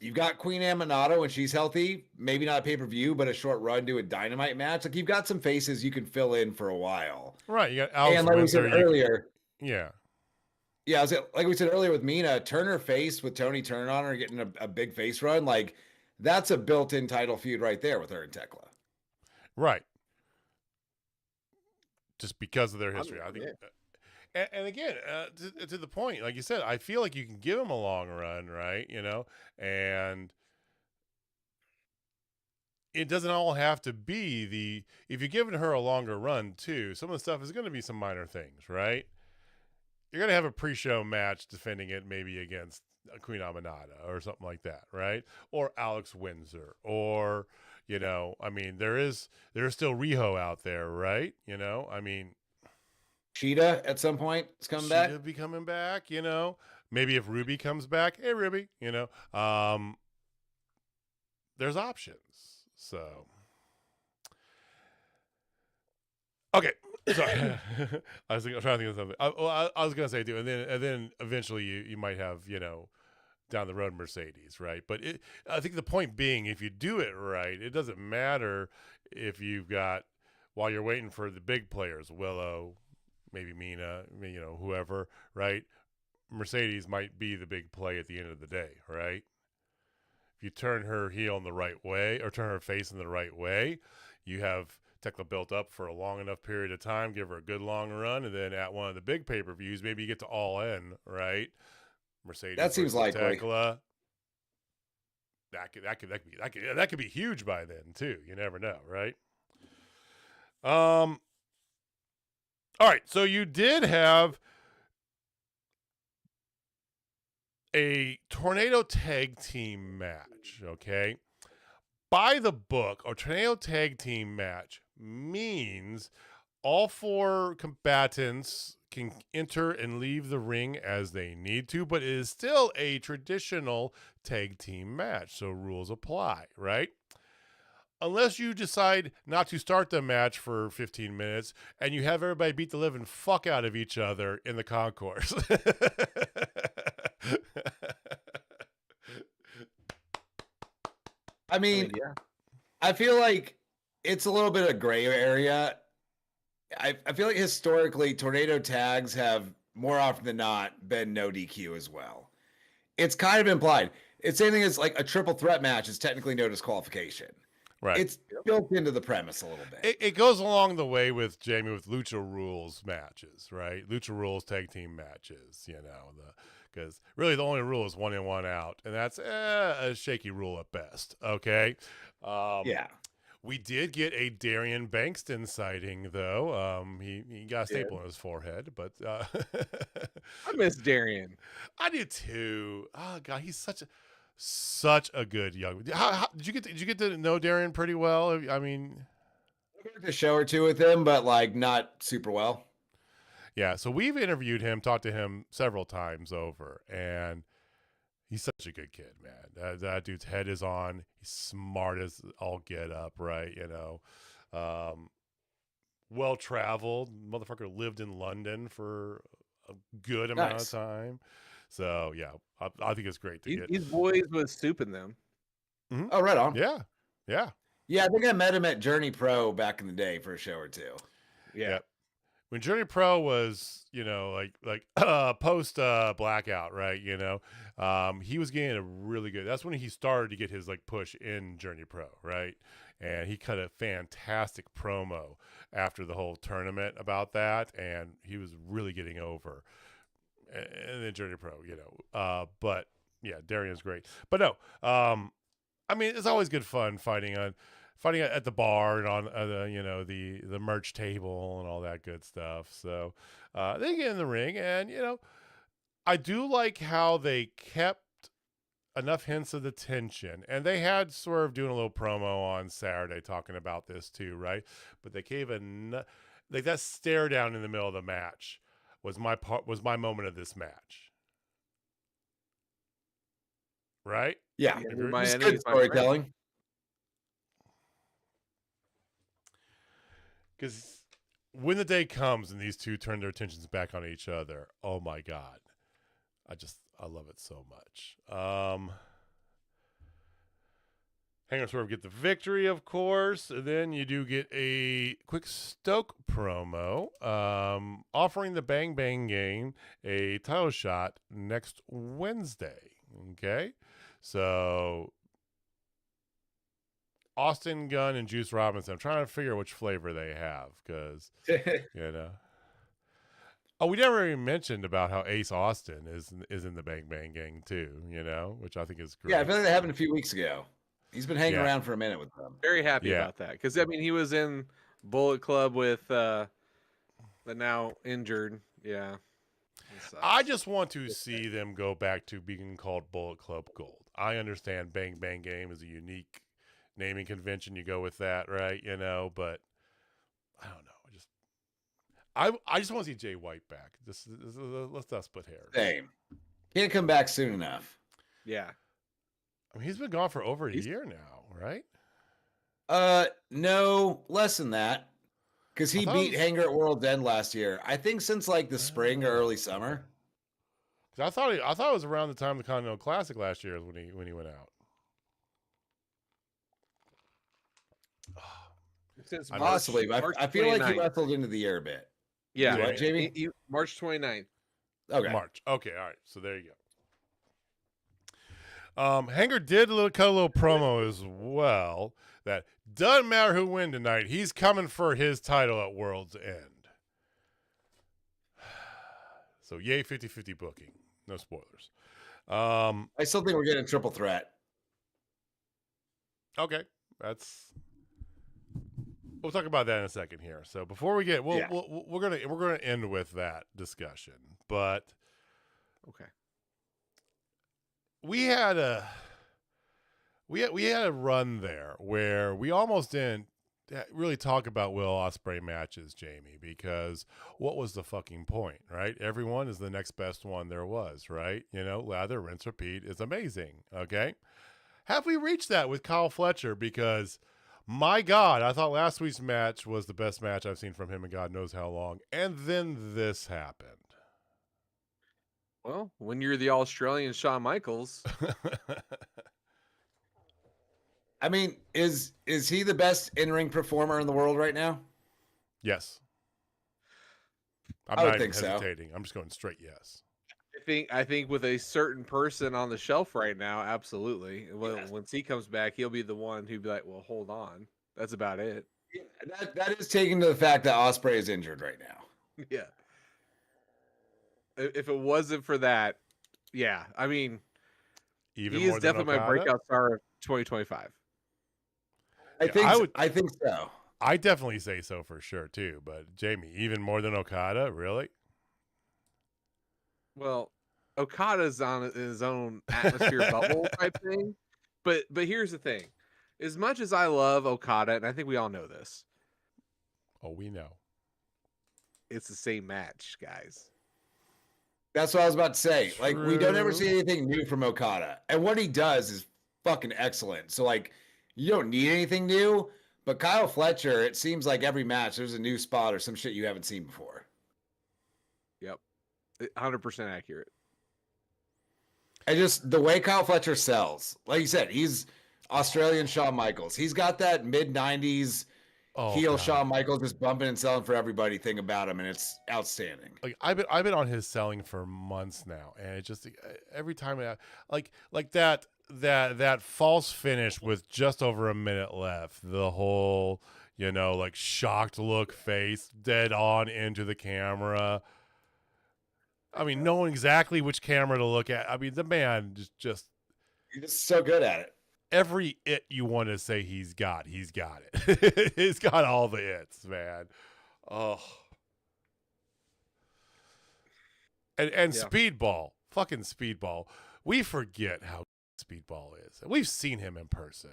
You've got Queen Amanado when she's healthy, maybe not a pay-per-view, but a short run to a Dynamite match. Like, you've got some faces you can fill in for a while. Right. You got Alex and like Windsor, we said earlier. Yeah. Yeah, like we said earlier with Mina, Turner face with Tony turning on her, getting a big face run. Like, that's a built-in title feud right there with her and Tekla. Right. Just because of their history. I think. And again, to the point, like you said, I feel like you can give them a long run, right? And it doesn't all have to be if you're giving her a longer run too, some of the stuff is going to be some minor things, right? You're going to have a pre-show match defending it maybe against Queen Amanada or something like that, right? Or Alex Windsor, or, I mean, there's still Riho out there, right? Sheeta at some point is coming back. Sheeta be coming back, Maybe if Ruby comes back, hey Ruby, there's options. So, okay, sorry, I was trying to think of something. I was gonna say too, and then eventually you might have down the road Mercedes, right? But I think the point being, if you do it right, it doesn't matter if you've got, while you're waiting for the big players, Willow, maybe Mina, whoever, right? Mercedes might be the big play at the end of the day, right? If you turn her heel in the right way, or turn her face in the right way, you have Tekla built up for a long enough period of time, give her a good long run, and then at one of the big pay-per-views, maybe you get to All In, right? Mercedes. That seems likely. Tekla. That could be huge by then too. You never know, right? All right, so you did have a Tornado Tag Team match, okay? By the book, a Tornado Tag Team match means all 4 combatants can enter and leave the ring as they need to, but it is still a traditional tag team match, so rules apply, right? Unless you decide not to start the match for 15 minutes and you have everybody beat the living fuck out of each other in the concourse. I mean, yeah. I feel like it's a little bit of gray area. I feel like historically tornado tags have more often than not been no DQ as well. It's kind of implied. It's same thing as like a triple threat match is technically no disqualification. Right. It's built into the premise a little bit. It goes along the way with Jamie with Lucha Rules matches, right? Lucha Rules tag team matches, because really the only rule is 1 in, 1 out, and that's a shaky rule at best. Okay. Yeah. We did get a Darian Bankston sighting, though. He got a staple in his forehead, but I miss Darian. I do too. Oh God, he's such a good young. How did you get to know Darian pretty well? I mean, I worked a show or two with him, but like not super well. Yeah, so we've interviewed him, talked to him several times over, and he's such a good kid, man. That dude's head is on. He's smart as all get up, right? Well traveled. Motherfucker lived in London for a good amount of time. So yeah, I think it's great to get these boys with soup in them. Mm-hmm. Oh, right on. Yeah. I think I met him at Journey Pro back in the day for a show or two. Yeah. When Journey Pro was, like post blackout, right? He was getting a really good. That's when he started to get his like push in Journey Pro, right? And he cut a fantastic promo after the whole tournament about that, and he was really getting over. And then Journey Pro, but yeah, Darian's great. But no, I mean, it's always good fun fighting at the bar and on the merch table and all that good stuff. So they get in the ring, and I do like how they kept enough hints of the tension, and they had Swerve doing a little promo on Saturday talking about this too, right? But they gave like that stare down in the middle of the match was my moment of this match, right? Yeah, it's good storytelling. Because when the day comes and these two turn their attentions back on each other, oh my God, I love it so much. Hangman and Swerve get the victory, of course. And then you do get a quick Stoke promo offering the Bang Bang Gang a title shot next Wednesday. Okay? So Austin Gunn and Juice Robinson. I'm trying to figure out which flavor they have because, you know. Oh, we never even mentioned about how Ace Austin is in the Bang Bang Gang too, you know, which I think is great. Yeah, I feel like that happened a few weeks ago. He's been hanging around for a minute with them. Very happy about that because I mean he was in Bullet Club with the now injured. Yeah, I just want to see them go back to being called Bullet Club Gold. I understand Bang Bang Game is a unique naming convention. You go with that, right? You know, but I don't know. I just want to see Jay White back. Let's not split hairs. Same. Can't come back soon enough. Yeah. I mean, he's been gone for over a year now, right? No, less than that. Because he beat Hanger at World's End last year. I think since like the spring or early summer. I thought it was around the time of the Continental Classic last year when he went out. Since possibly, but I feel like he wrestled into the year a bit. Yeah, what, Jamie? March 29th. Okay. March. Okay, all right. So there you go. Hanger did cut a little promo as well that doesn't matter who wins tonight. He's coming for his title at World's End. So yay 50-50 booking. No spoilers. I still think we're getting a triple threat. Okay, we'll talk about that in a second here. So before we get, we're gonna end with that discussion. But okay, we had a run there where we almost didn't really talk about Will Ospreay matches, Jamie, because what was the fucking point, right? Everyone is the next best one there was, right? You know, lather, rinse, repeat is amazing. Okay, have we reached that with Kyle Fletcher? Because my God, I thought last week's match was the best match I've seen from him in God knows how long. And then this happened. Well, when you're the Australian Shawn Michaels. I mean, is he the best in-ring performer in the world right now? Yes. I not even hesitating. So. I'm just going straight yes. I think with a certain person on the shelf right now, absolutely. Once he comes back, he'll be the one who'd be like, "Well, hold on, that's about it." Yeah, that is taking to the fact that Ospreay is injured right now. Yeah. If it wasn't for that, yeah, I mean, he is definitely my breakout star of 2025. I think so. I definitely say so for sure too. But Jamie, even more than Okada, really? Well, Okada's on his own atmosphere bubble type thing. But here's the thing. As much as I love Okada, and I think we all know this. Oh, we know. It's the same match, guys. That's what I was about to say. True. Like, we don't ever see anything new from Okada. And what he does is fucking excellent. So, like, you don't need anything new. But Kyle Fletcher, it seems like every match there's a new spot or some shit you haven't seen before. Yep. 100% accurate. And just the way Kyle Fletcher sells, like you said, he's Australian Shawn Michaels. He's got that mid-90s heel Shawn Michaels just bumping and selling for everybody thing about him, and it's outstanding. Like I've been on his selling for months now, and it just every time like that false finish with just over a minute left, the whole like shocked look face dead on into the camera. I mean, knowing exactly which camera to look at. I mean, the man he's just so good at it. Every it you want to say he's got it. He's got all the its, man. Oh. And yeah. Speedball, fucking Speedball. We forget how Speedball is. We've seen him in person,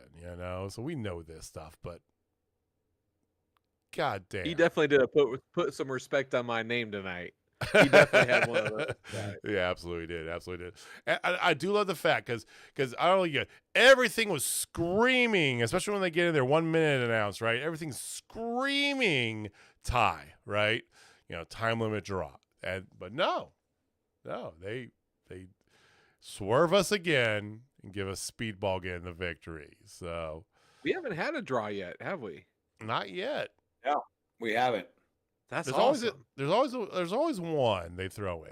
so we know this stuff, but God damn. He definitely did put some respect on my name tonight. He definitely had one of those. Right. Yeah, absolutely did. And I do love the fact because I don't get everything was screaming, especially when they get in their 1 minute announce, right? Everything's screaming tie, right? Time limit draw. But no, they swerve us again. and give us Speedball getting the victory. So we haven't had a draw yet, have we? Not yet. No, we haven't. That's there's awesome. There's always one they throw in.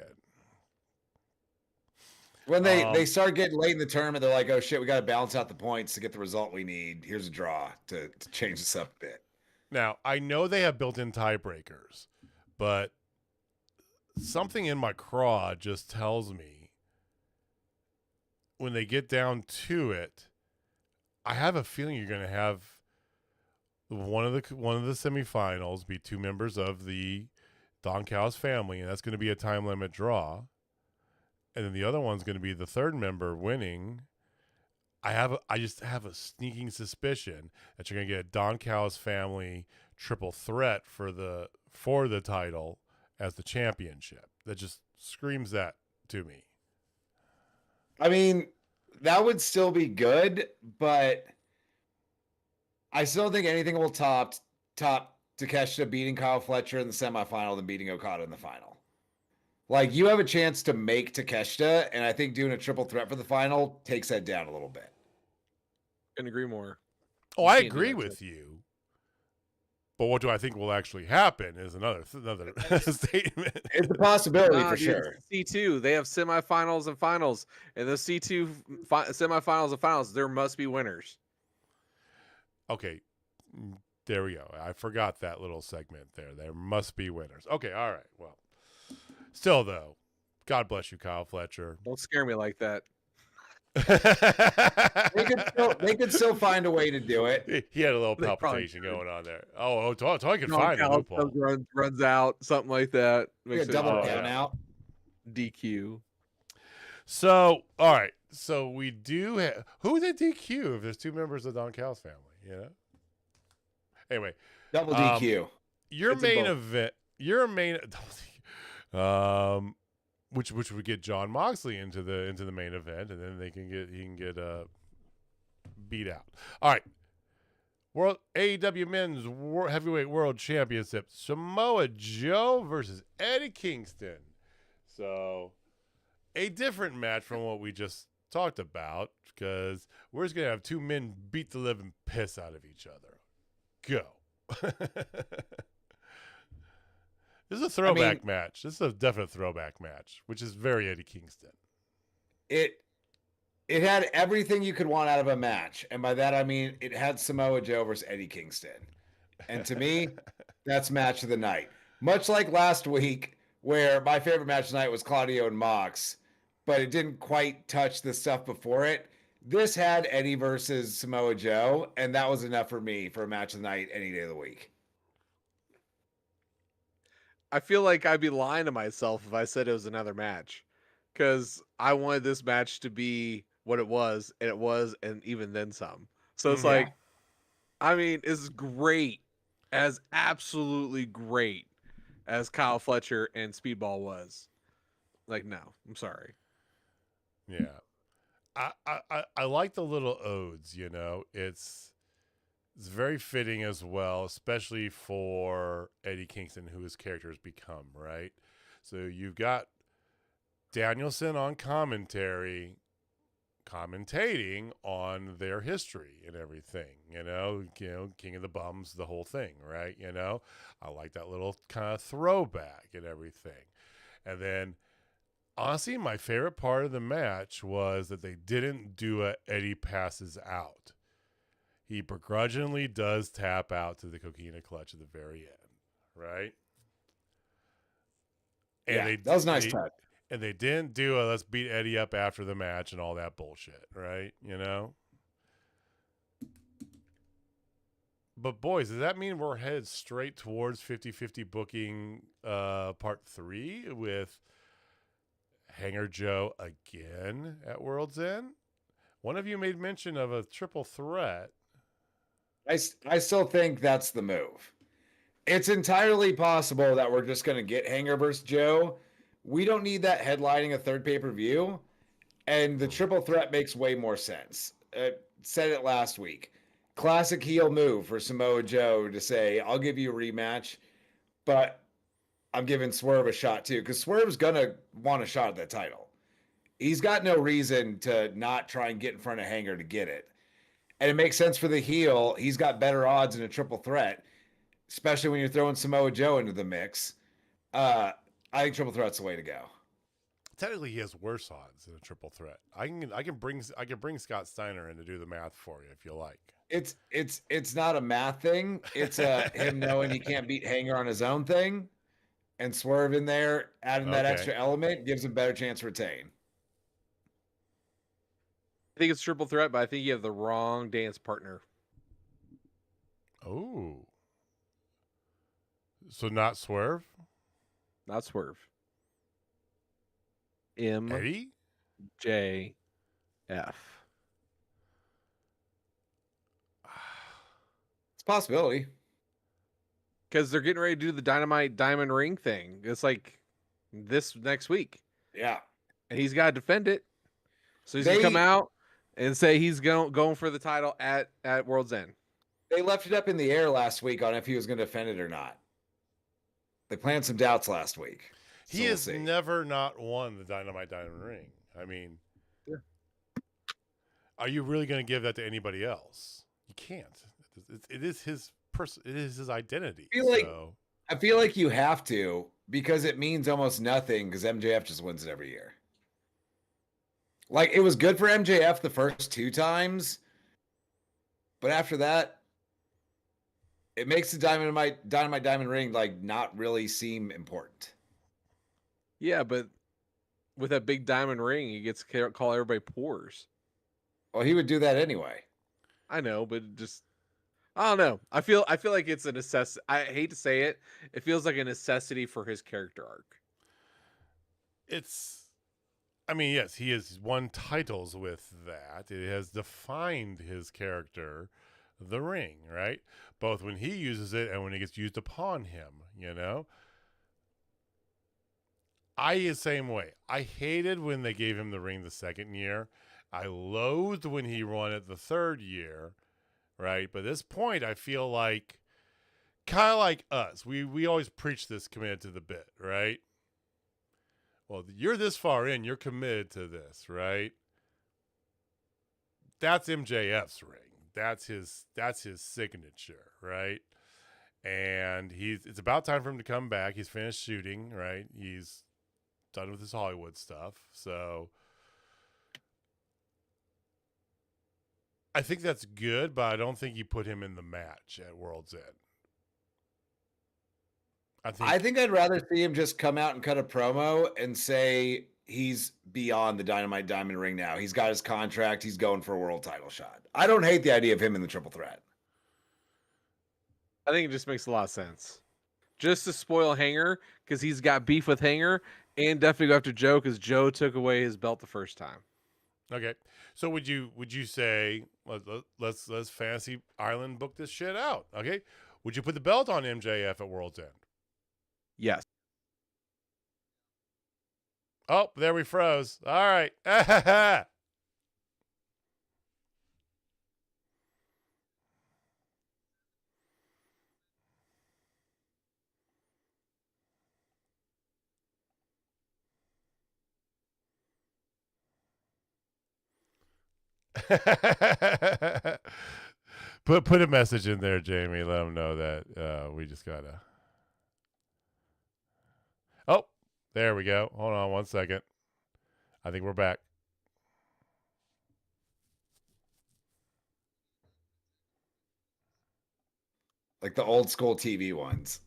When they start getting late in the tournament, they're like, "Oh shit, we got to balance out the points to get the result we need. Here's a draw to change this up a bit." Now I know they have built-in tiebreakers, but something in my craw just tells me when they get down to it, I have a feeling you're going to have one of the semifinals be two members of the Don Callis family, and that's going to be a time limit draw. And then the other one's going to be the third member winning. I just have a sneaking suspicion that you're going to get a Don Callis family triple threat for the title as the championship. That just screams that to me. I mean, that would still be good, but I still think anything will top Takeshita beating Kyle Fletcher in the semifinal than beating Okada in the final. Like, you have a chance to make Takeshita, and I think doing a triple threat for the final takes that down a little bit. Couldn't agree more. Oh, I agree with you. But what do I think will actually happen is another statement. It's a possibility for sure. C2, they have semifinals and finals. And the C2 semifinals and finals, there must be winners. Okay, there we go. I forgot that little segment there. There must be winners. Okay, all right. Well, still, though, God bless you, Kyle Fletcher. Don't scare me like that. They could still find a way to do it. He had a little palpitation going on there. Oh, I can find a loophole. Runs out, something like that. Makes double count out. DQ. So, all right. So we do have who would they DQ if there's two members of Don Callis family? You know. Anyway, double DQ. Your main event. Which would get John Moxley into the main event, and then he can get beat out. All right, World AEW Men's Heavyweight World Championship: Samoa Joe versus Eddie Kingston. So, a different match from what we just talked about, because we're just gonna have two men beat the living piss out of each other. Go. This is a throwback match. This is a definite throwback match, which is very Eddie Kingston. It had everything you could want out of a match. And by that, I mean, it had Samoa Joe versus Eddie Kingston. And to me, that's match of the night. Much like last week, where my favorite match tonight was Claudio and Mox, but it didn't quite touch the stuff before it. This had Eddie versus Samoa Joe, and that was enough for me for a match of the night any day of the week. I feel like I'd be lying to myself if I said it was another match, because I wanted this match to be what it was, and even then some. So it's like, I mean, it's great, as absolutely great as Kyle Fletcher and Speedball was. Like, no, I'm sorry. Yeah, I like the little odes. You know, it's very fitting as well, especially for Eddie Kingston, who his character has become, right? So you've got Danielson on commentating on their history and everything, you know, King of the Bums, the whole thing, right? You know, I like that little kind of throwback and everything. And then, honestly, my favorite part of the match was that they didn't do a Eddie passes out. He begrudgingly does tap out to the coquina clutch at the very end, right? And that was a nice touch. And they didn't do a let's beat Eddie up after the match and all that bullshit, right? You know? But boys, does that mean we're headed straight towards 50-50 booking part 3 with Hanger Joe again at World's End? One of you made mention of a triple threat. I still think that's the move. It's entirely possible that we're just going to get Hanger versus Joe. We don't need that headlining a third pay-per-view. And the triple threat makes way more sense. Said it last week. Classic heel move for Samoa Joe to say, I'll give you a rematch, but I'm giving Swerve a shot too. Because Swerve's going to want a shot at that title. He's got no reason to not try and get in front of Hanger to get it. And it makes sense for the heel. He's got better odds in a triple threat, especially when you're throwing Samoa Joe into the mix. I think triple threat's the way to go. Technically, he has worse odds in a triple threat. I can bring Scott Steiner in to do the math for you if you like. It's not a math thing. It's him knowing he can't beat Hanger on his own thing, and Swerve in there adding that extra element gives him a better chance to retain. I think it's triple threat, but I think you have the wrong dance partner. Oh, so not Swerve? Not Swerve. Eddie? MJF. It's a possibility. Because they're getting ready to do the Dynamite Diamond Ring thing. It's like this next week. Yeah. And he's got to defend it. So he's going to come out and say he's going for the title at World's End. They left it up in the air last week on if he was going to defend it or not. They planted some doubts last week. So he has never not won the Dynamite Diamond Ring. I mean, Are you really going to give that to anybody else? You can't. It is his It is his identity. I feel like you have to, because it means almost nothing because MJF just wins it every year. Like, it was good for MJF the first 2 times, but after that, it makes the Dynamite Diamond Ring like not really seem important. Yeah, but with that big diamond ring, he gets to call everybody pores. Well, he would do that anyway. I know, but just I don't know. I feel like it's a necessity. I hate to say it. It feels like a necessity for his character arc. I mean, yes, he has won titles with that. It has defined his character, the ring, right? Both when he uses it and when it gets used upon him, you know? The same way. I hated when they gave him the ring the second year. I loathed when he won it the third year, right? But at this point, I feel like, kind of like us, we always preach this committed to the bit, right? Well, you're this far in, you're committed to this, right? That's MJF's ring. That's his signature, right? And it's about time for him to come back. He's finished shooting, right? He's done with his Hollywood stuff. So I think that's good, but I don't think you put him in the match at World's End. I think I'd rather see him just come out and cut a promo and say he's beyond the Dynamite Diamond Ring now. He's got his contract. He's going for a world title shot. I don't hate the idea of him in the triple threat. I think it just makes a lot of sense. Just to spoil Hanger, because he's got beef with Hanger, and definitely go after Joe, because Joe took away his belt the first time. Okay. So would you say let's Fantasy Island book this shit out? Okay. Would you put the belt on MJF at World's End? Yes. Oh, there we froze. All right. Put a message in there, Jamie. Let them know that we just gotta. Oh, there we go. Hold on 1 second. I think we're back. Like the old school TV ones.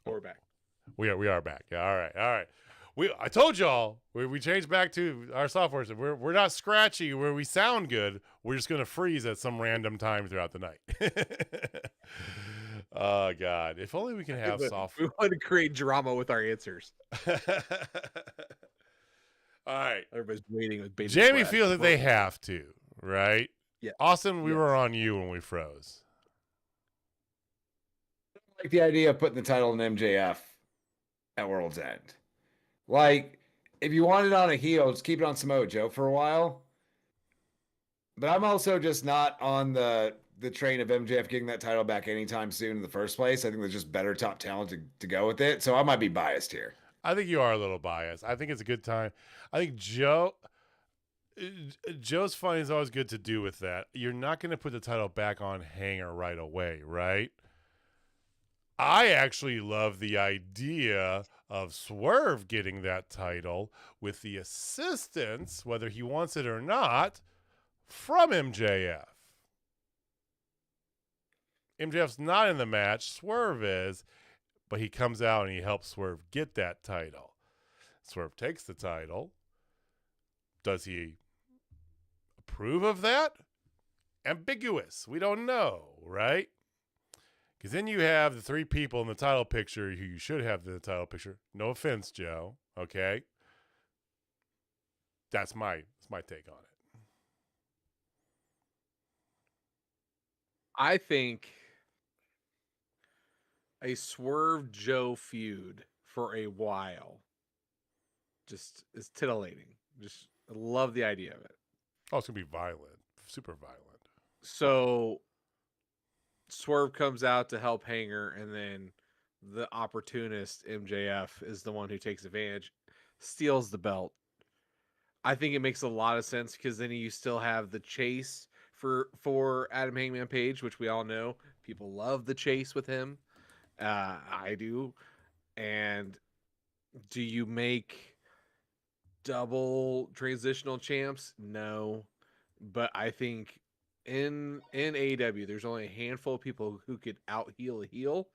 We're back. We are back. Yeah, all right. I told y'all we changed back to our software. So we're not scratchy where we sound good. We're just gonna freeze at some random time throughout the night. Oh God! If only we can have software. We want to create drama with our answers. All right. Everybody's waiting with baby. Jamie feels that they have to, right? Yeah. Austin, we were on you when we froze. I don't like the idea of putting the title in MJF at World's End. Like, if you want it on a heel, just keep it on Samoa Joe for a while. But I'm also just not on the train of MJF getting that title back anytime soon in the first place. I think there's just better top talent to go with it. So I might be biased here. I think you are a little biased. I think it's a good time. I think Joe's funny is always good to do with that. You're not going to put the title back on Hanger right away, right? I actually love the idea of Swerve getting that title with the assistance, whether he wants it or not, from MJF. MJF's not in the match. Swerve is, but he comes out and he helps Swerve get that title. Swerve takes the title. Does he approve of that? Ambiguous. We don't know, right? Because then you have the three people in the title picture who you should have in the title picture. No offense, Joe. Okay? That's my take on it. I think a Swerve Joe feud for a while just is titillating. Just love the idea of it. Oh, it's going to be violent. Super violent. So Swerve comes out to help Hanger, and then the opportunist MJF is the one who takes advantage, steals the belt. I think it makes a lot of sense because then you still have the chase for Adam Hangman Page, which we all know people love the chase with him. I do. And do you make double transitional champs? No, but I think in AEW there's only a handful of people who could out heel a heel.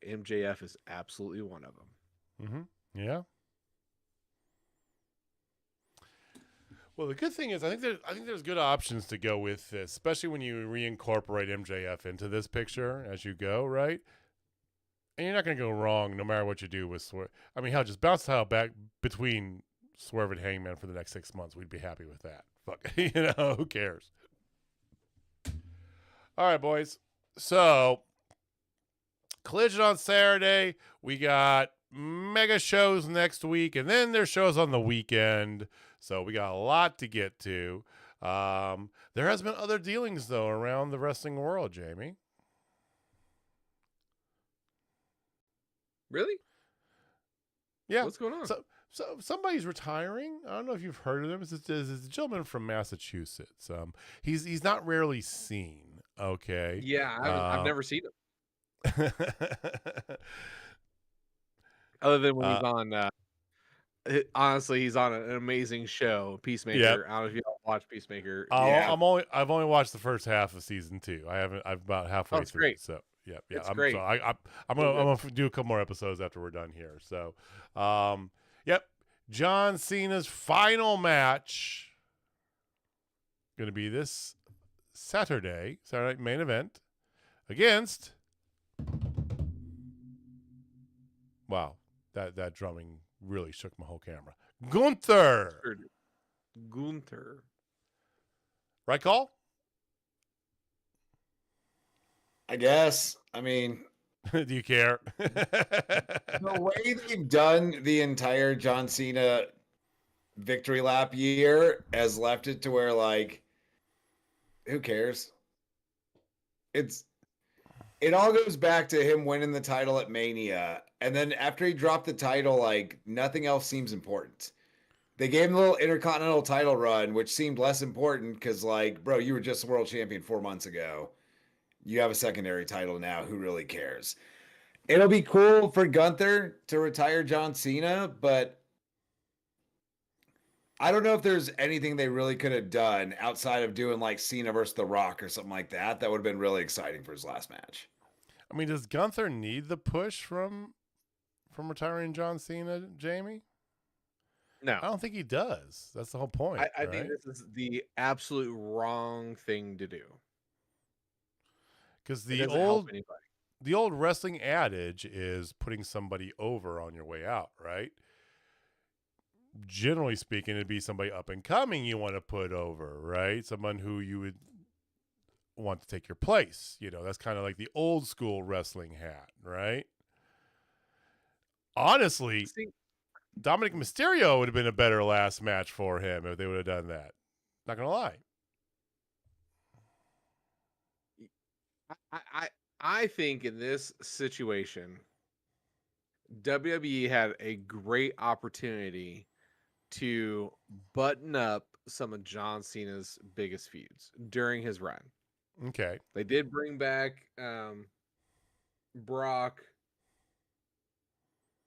MJF is absolutely one of them. Yeah. Well, the good thing is I think there's good options to go with this, especially when you reincorporate MJF into this picture as you go, right? And you're not going to go wrong no matter what you do with Swerve. I mean, hell, just bounce the title back between Swerve and Hangman for the next 6 months. We'd be happy with that. Fuck, who cares? All right, boys. So, Collision on Saturday. We got mega shows next week, and then there's shows on the weekend. So we got a lot to get to. There has been other dealings, though, around the wrestling world, Jamie. Really? Yeah. What's going on? So somebody's retiring. I don't know if you've heard of him. It's a gentleman from Massachusetts. He's not rarely seen. Okay. Yeah, I've never seen him. Other than when he's on. Honestly, he's on an amazing show, Peacemaker. Yep. I don't know if you all watch Peacemaker. I've only watched the first half of season 2. I'm about halfway through. Great. So yeah, it's great. So I'm gonna do a couple more episodes after we're done here. So, yep, John Cena's final match going to be this Saturday night main event against. Wow, that drumming really shook my whole camera. Gunther. Right call? I guess. I mean, do you care? The way they've done the entire John Cena victory lap year has left it to where, like, who cares? It all goes back to him winning the title at Mania. And then after he dropped the title, like, nothing else seems important. They gave him a little Intercontinental title run, which seemed less important because, like, bro, you were just world champion 4 months ago. You have a secondary title now. Who really cares? It'll be cool for Gunther to retire John Cena, but I don't know if there's anything they really could have done outside of doing, like, Cena versus The Rock or something like that. That would have been really exciting for his last match. I mean, does Gunther need the push from retiring John Cena, Jamie? No. I don't think he does. That's the whole point. I think this is the absolute wrong thing to do. Because the old wrestling adage is putting somebody over on your way out, right? Generally speaking, it'd be somebody up and coming you want to put over, right? Someone who you would want to take your place. You know, that's kind of like the old school wrestling hat, right? Honestly, Dominic Mysterio would have been a better last match for him if they would have done that. Not gonna lie. I think in this situation, WWE had a great opportunity to button up some of John Cena's biggest feuds during his run. Okay. They did bring back Brock,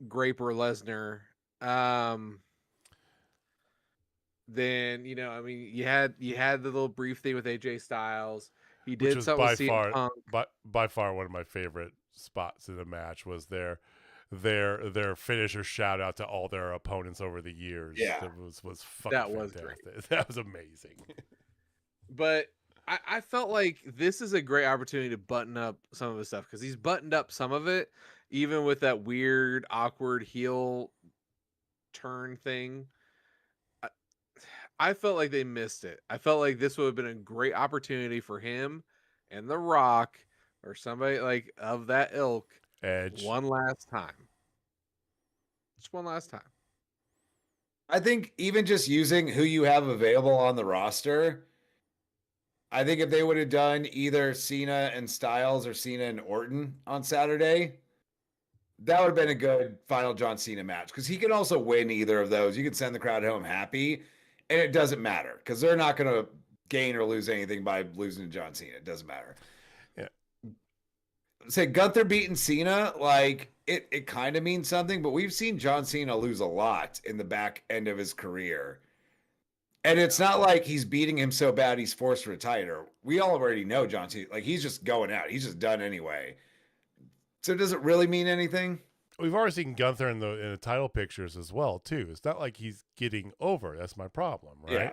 Graper, Lesnar. Then you had the little brief thing with AJ Styles. He Which did was something with CM Punk. by far one of my favorite spots in the match was their finisher shout out to all their opponents over the years. Yeah, that was fucking fantastic. Great. That was amazing. But I felt like this is a great opportunity to button up some of his stuff because he's buttoned up some of it, even with that weird, awkward heel turn thing. I felt like they missed it. I felt like this would have been a great opportunity for him and The Rock or somebody like of that ilk. Edge. One last time. Just one last time. I think even just using who you have available on the roster, I think if they would have done either Cena and Styles or Cena and Orton on Saturday, that would have been a good final John Cena match because he can also win either of those. You can send the crowd home happy, and it doesn't matter because they're not going to gain or lose anything by losing to John Cena. It doesn't matter. Yeah. Say Gunther beating Cena, like it kind of means something, but we've seen John Cena lose a lot in the back end of his career. And it's not like he's beating him so bad he's forced to retire. We already know John Cena, like he's just going out. He's just done anyway. So does it really mean anything? We've already seen Gunther in the title pictures as well, too. It's not like he's getting over. That's my problem, right? Yeah.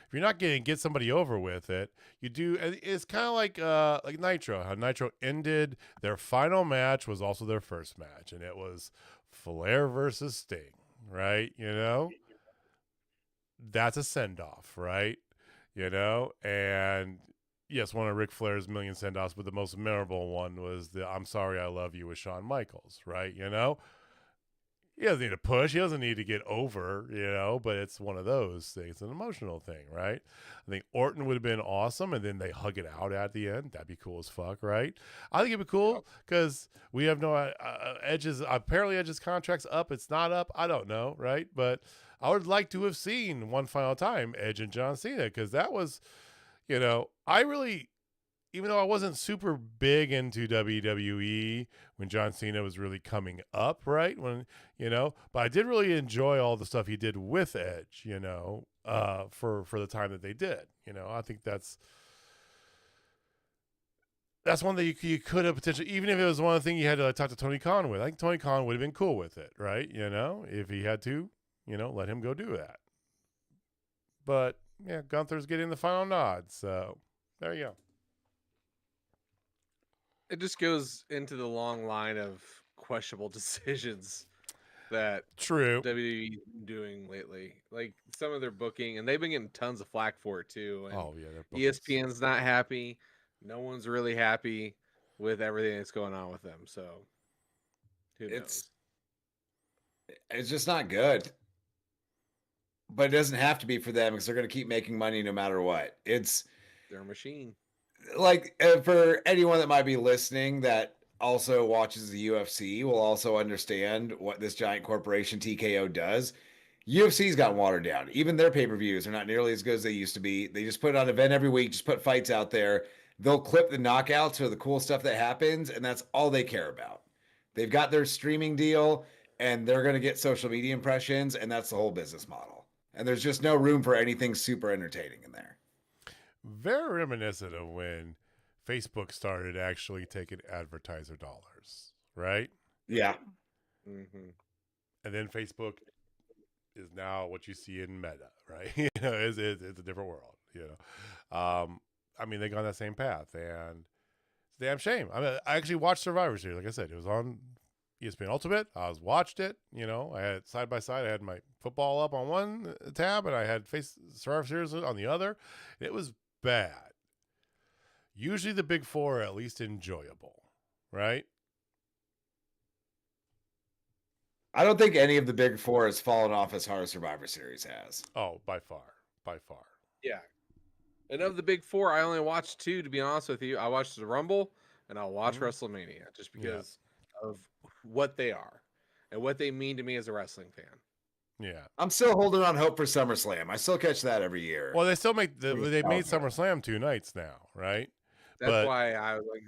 If you're not getting get somebody over with it, you do. It's kind of like Nitro. How Nitro ended their final match was also their first match, and it was Flair versus Sting, right? That's a send off, right? And yes, one of Ric Flair's million send offs, but the most memorable one was the "I'm Sorry, I Love You" with Shawn Michaels, right? He doesn't need to push. He doesn't need to get over, but it's one of those things. It's an emotional thing, right? I think Orton would have been awesome, and then they hug it out at the end. That'd be cool as fuck, right? I think it'd be cool because we have no Edge's. Apparently, Edge's contract's up. It's not up. I don't know, right? But I would like to have seen one final time Edge and John Cena because that was, I really. Even though I wasn't super big into WWE when John Cena was really coming up, right? But I did really enjoy all the stuff he did with Edge, for the time that they did. I think that's one that you could have potentially, even if it was one thing you had to talk to Tony Khan with. I think Tony Khan would have been cool with it, right? If he had to, let him go do that. But yeah, Gunther's getting the final nod, so there you go. It just goes into the long line of questionable decisions that WWE doing lately. Like some of their booking, and they've been getting tons of flack for it too. And ESPN's not happy. No one's really happy with everything that's going on with them. So who knows? It's just not good. But it doesn't have to be for them because they're going to keep making money no matter what. It's their machine. Like for anyone that might be listening that also watches the UFC will also understand what this giant corporation TKO does. UFC's gotten watered down. Even their pay-per-views are not nearly as good as they used to be. They just put on an event every week, just put fights out there. They'll clip the knockouts or the cool stuff that happens, and that's all they care about. They've got their streaming deal, and they're going to get social media impressions, and that's the whole business model. And there's just no room for anything super entertaining in there. Very reminiscent of when Facebook started actually taking advertiser dollars, right? Yeah. Mm-hmm. And then Facebook is now what you see in Meta, right? It's a different world, they've gone that same path, and it's a damn shame. I actually watched Survivor Series. Like I said, it was on ESPN Ultimate. I watched it. I had side by side. I had my football up on one tab, and I had Survivor Series on the other. It was bad. Usually the big four are at least enjoyable, right? I don't think any of the big four has fallen off as hard as Survivor Series has. Oh, by far. Yeah. And of the big four, I only watched two, to be honest with you. I watched the Rumble and I'll watch WrestleMania just because of what they are. and what they mean to me as a wrestling fan. Yeah. I'm still holding on hope for SummerSlam. I still catch that every year. Well, they still make they made SummerSlam 2 nights now, right? That's why I was like,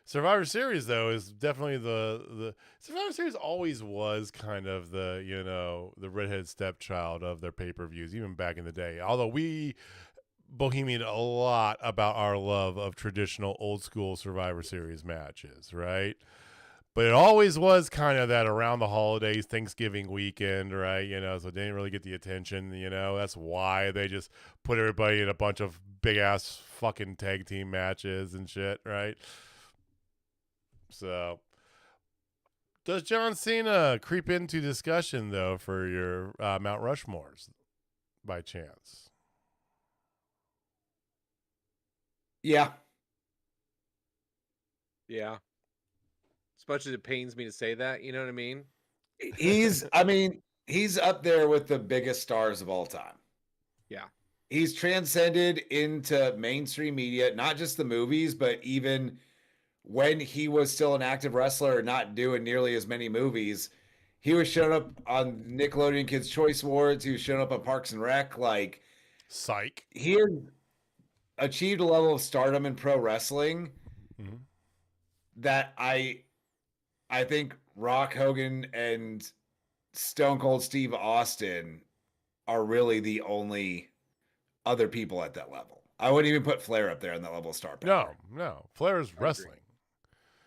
Survivor Series though is definitely the Survivor Series always was kind of the, you know, the redheaded stepchild of their pay-per-views even back in the day. Although we Bohemian a lot about our love of traditional old school Survivor Series matches, right? But it always was kind of that around the holidays, Thanksgiving weekend, right? You know, so it didn't really get the attention, you know. That's why they just put everybody in a bunch of big-ass fucking tag team matches and shit, right? So, does John Cena creep into discussion, though, for your Mount Rushmores, by chance? Yeah. yeah. As much as it pains me to say that, you know what I mean? He's up there with the biggest stars of all time. Yeah. He's transcended into mainstream media, not just the movies, but even when he was still an active wrestler, not doing nearly as many movies. He was showing up on Nickelodeon Kids' Choice Awards. He was showing up on Parks and Rec. Like, psych. He has achieved a level of stardom in pro wrestling that I think Rock Hogan and Stone Cold Steve Austin are really the only other people at that level. I wouldn't even put Flair up there on that level of star power. No. Flair is wrestling.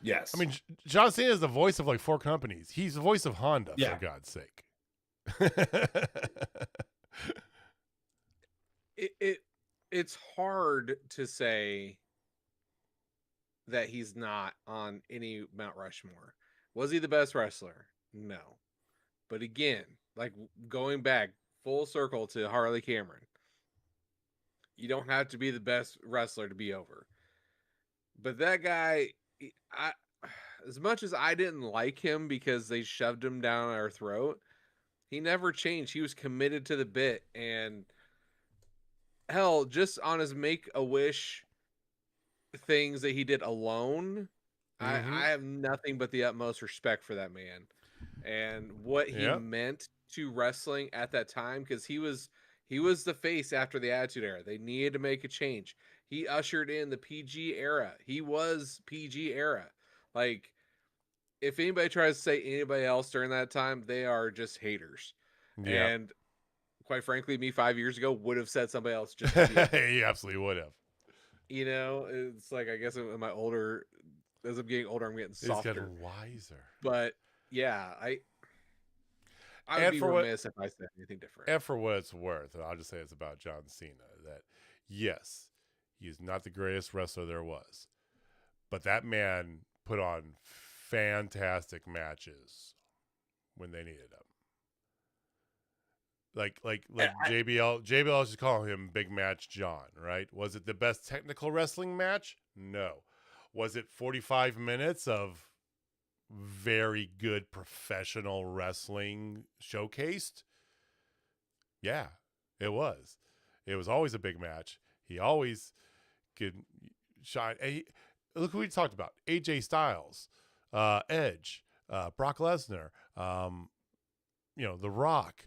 Yes. I mean, John Cena is the voice of like 4 companies. He's the voice of Honda, for God's sake. It's hard to say that he's not on any Mount Rushmore. Was he the best wrestler? No. But again, like going back full circle to Harley Cameron, you don't have to be the best wrestler to be over. But that guy, as much as I didn't like him because they shoved him down our throat, he never changed. He was committed to the bit. And hell, just on his Make-A-Wish things that he did alone, I have nothing but the utmost respect for that man and what he meant to wrestling at that time, because he was the face after the Attitude Era. They needed to make a change. He ushered in the PG era. He was PG era. Like, if anybody tries to say anybody else during that time, they are just haters. Yeah. And quite frankly, me 5 years ago would have said somebody else just he absolutely would have. You know, it's like, I guess as I'm getting older, I'm getting softer. He's getting wiser. But yeah, I would be remiss if I said anything different. And for what it's worth, I'll just say it's about John Cena, that yes, he's not the greatest wrestler there was, but that man put on fantastic matches when they needed them. Like JBL is just calling him Big Match John, right? Was it the best technical wrestling match? No. Was it 45 minutes of very good professional wrestling showcased? Yeah, it was. It was always a big match. He always could shine. Look who we talked about: AJ Styles, Edge, Brock Lesnar, The Rock,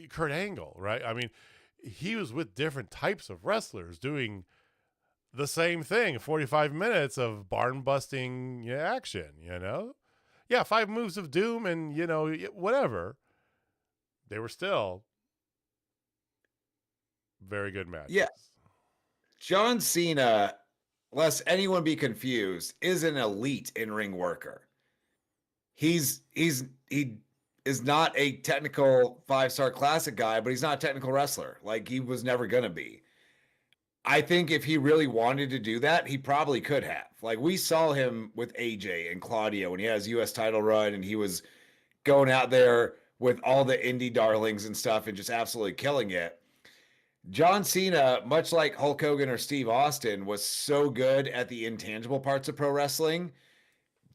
Kurt Angle, right? I mean, he was with different types of wrestlers doing the same thing, 45 minutes of barn busting action, Yeah, 5 moves of doom and, whatever. They were still very good matches. Yeah. John Cena, lest anyone be confused, is an elite in-ring worker. He is not a technical 5-star classic guy, but he's not a technical wrestler. Like, he was never going to be. I think if he really wanted to do that, he probably could have. Like, we saw him with AJ and Claudio when he had his U.S. title run, and he was going out there with all the indie darlings and stuff and just absolutely killing it. John Cena, much like Hulk Hogan or Steve Austin, was so good at the intangible parts of pro wrestling,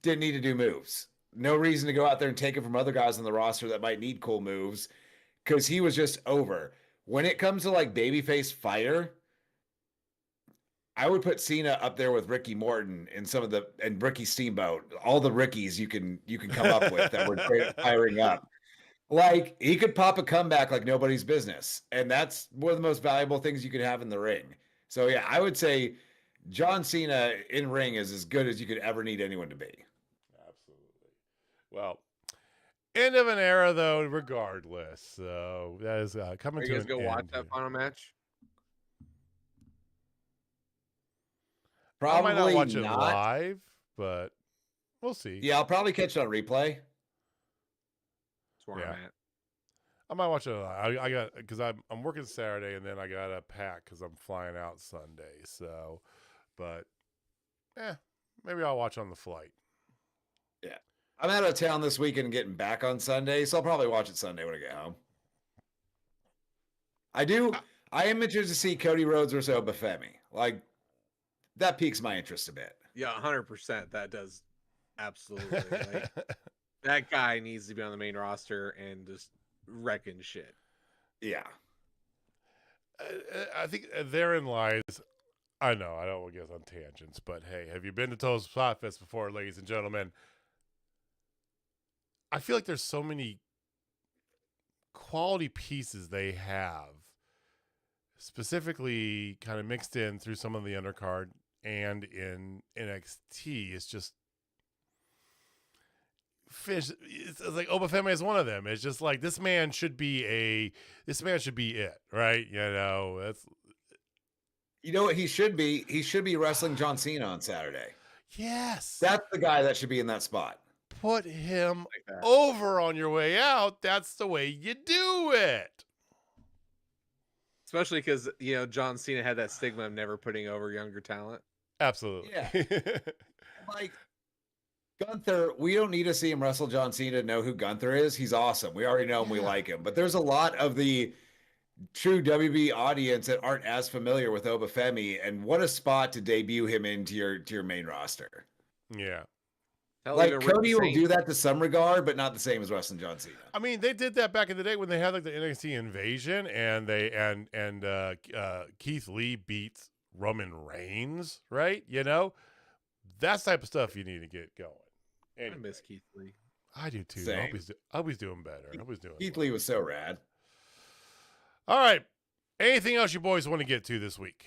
didn't need to do moves. No reason to go out there and take it from other guys on the roster that might need cool moves, because he was just over. When it comes to like babyface fire, I would put Cena up there with Ricky Morton and and Ricky Steamboat, all the Rickies you can come up with that were firing up. Like, he could pop a comeback like nobody's business, and that's one of the most valuable things you could have in the ring. So yeah, I would say John Cena in ring is as good as you could ever need anyone to be. Absolutely. Well, end of an era though, regardless. So that is coming to an end. Are you guys go watch that final match? Probably I might not watch it live, but we'll see. Yeah, I'll probably catch it on replay. That's where I'm at. I might watch it. I got because I'm working Saturday and then I got to pack because I'm flying out Sunday. So, but maybe I'll watch on the flight. Yeah, I'm out of town this weekend and getting back on Sunday, so I'll probably watch it Sunday when I get home. I am interested to see Cody Rhodes versus Obafemi. Like, that piques my interest a bit. Yeah, 100%. That does absolutely. Like, that guy needs to be on the main roster and just wrecking shit. Yeah. I think therein lies, I know, I don't want to get on tangents, but hey, have you been to Total Spotfest before, ladies and gentlemen? I feel like there's so many quality pieces they have, specifically kind of mixed in through some of the undercard and in NXT. It's just fish. It's like Obafemi is one of them. It's just like this man should be it, right? You know, that's. You know what he should be? He should be wrestling John Cena on Saturday. Yes, that's the guy that should be in that spot. Put him over on your way out. That's the way you do it. Especially because, you know, John Cena had that stigma of never putting over younger talent. Absolutely. Yeah. Like, Gunther, we don't need to see him wrestle John Cena to know who Gunther is. He's awesome. We already know him. We like him. But there's a lot of the true WB audience that aren't as familiar with Obafemi, and what a spot to debut him into your main roster. Yeah. Like, Cody will do that to some regard, but not the same as wrestling John Cena. I mean, they did that back in the day when they had like the NXT Invasion, and Keith Lee beats Roman Reigns, right? You know, that's the type of stuff you need to get going. Anyway, I miss Keith Lee. I do too. I hope he's doing better. I hope he's doing. Keith Lee was so rad. All right. Anything else you boys want to get to this week?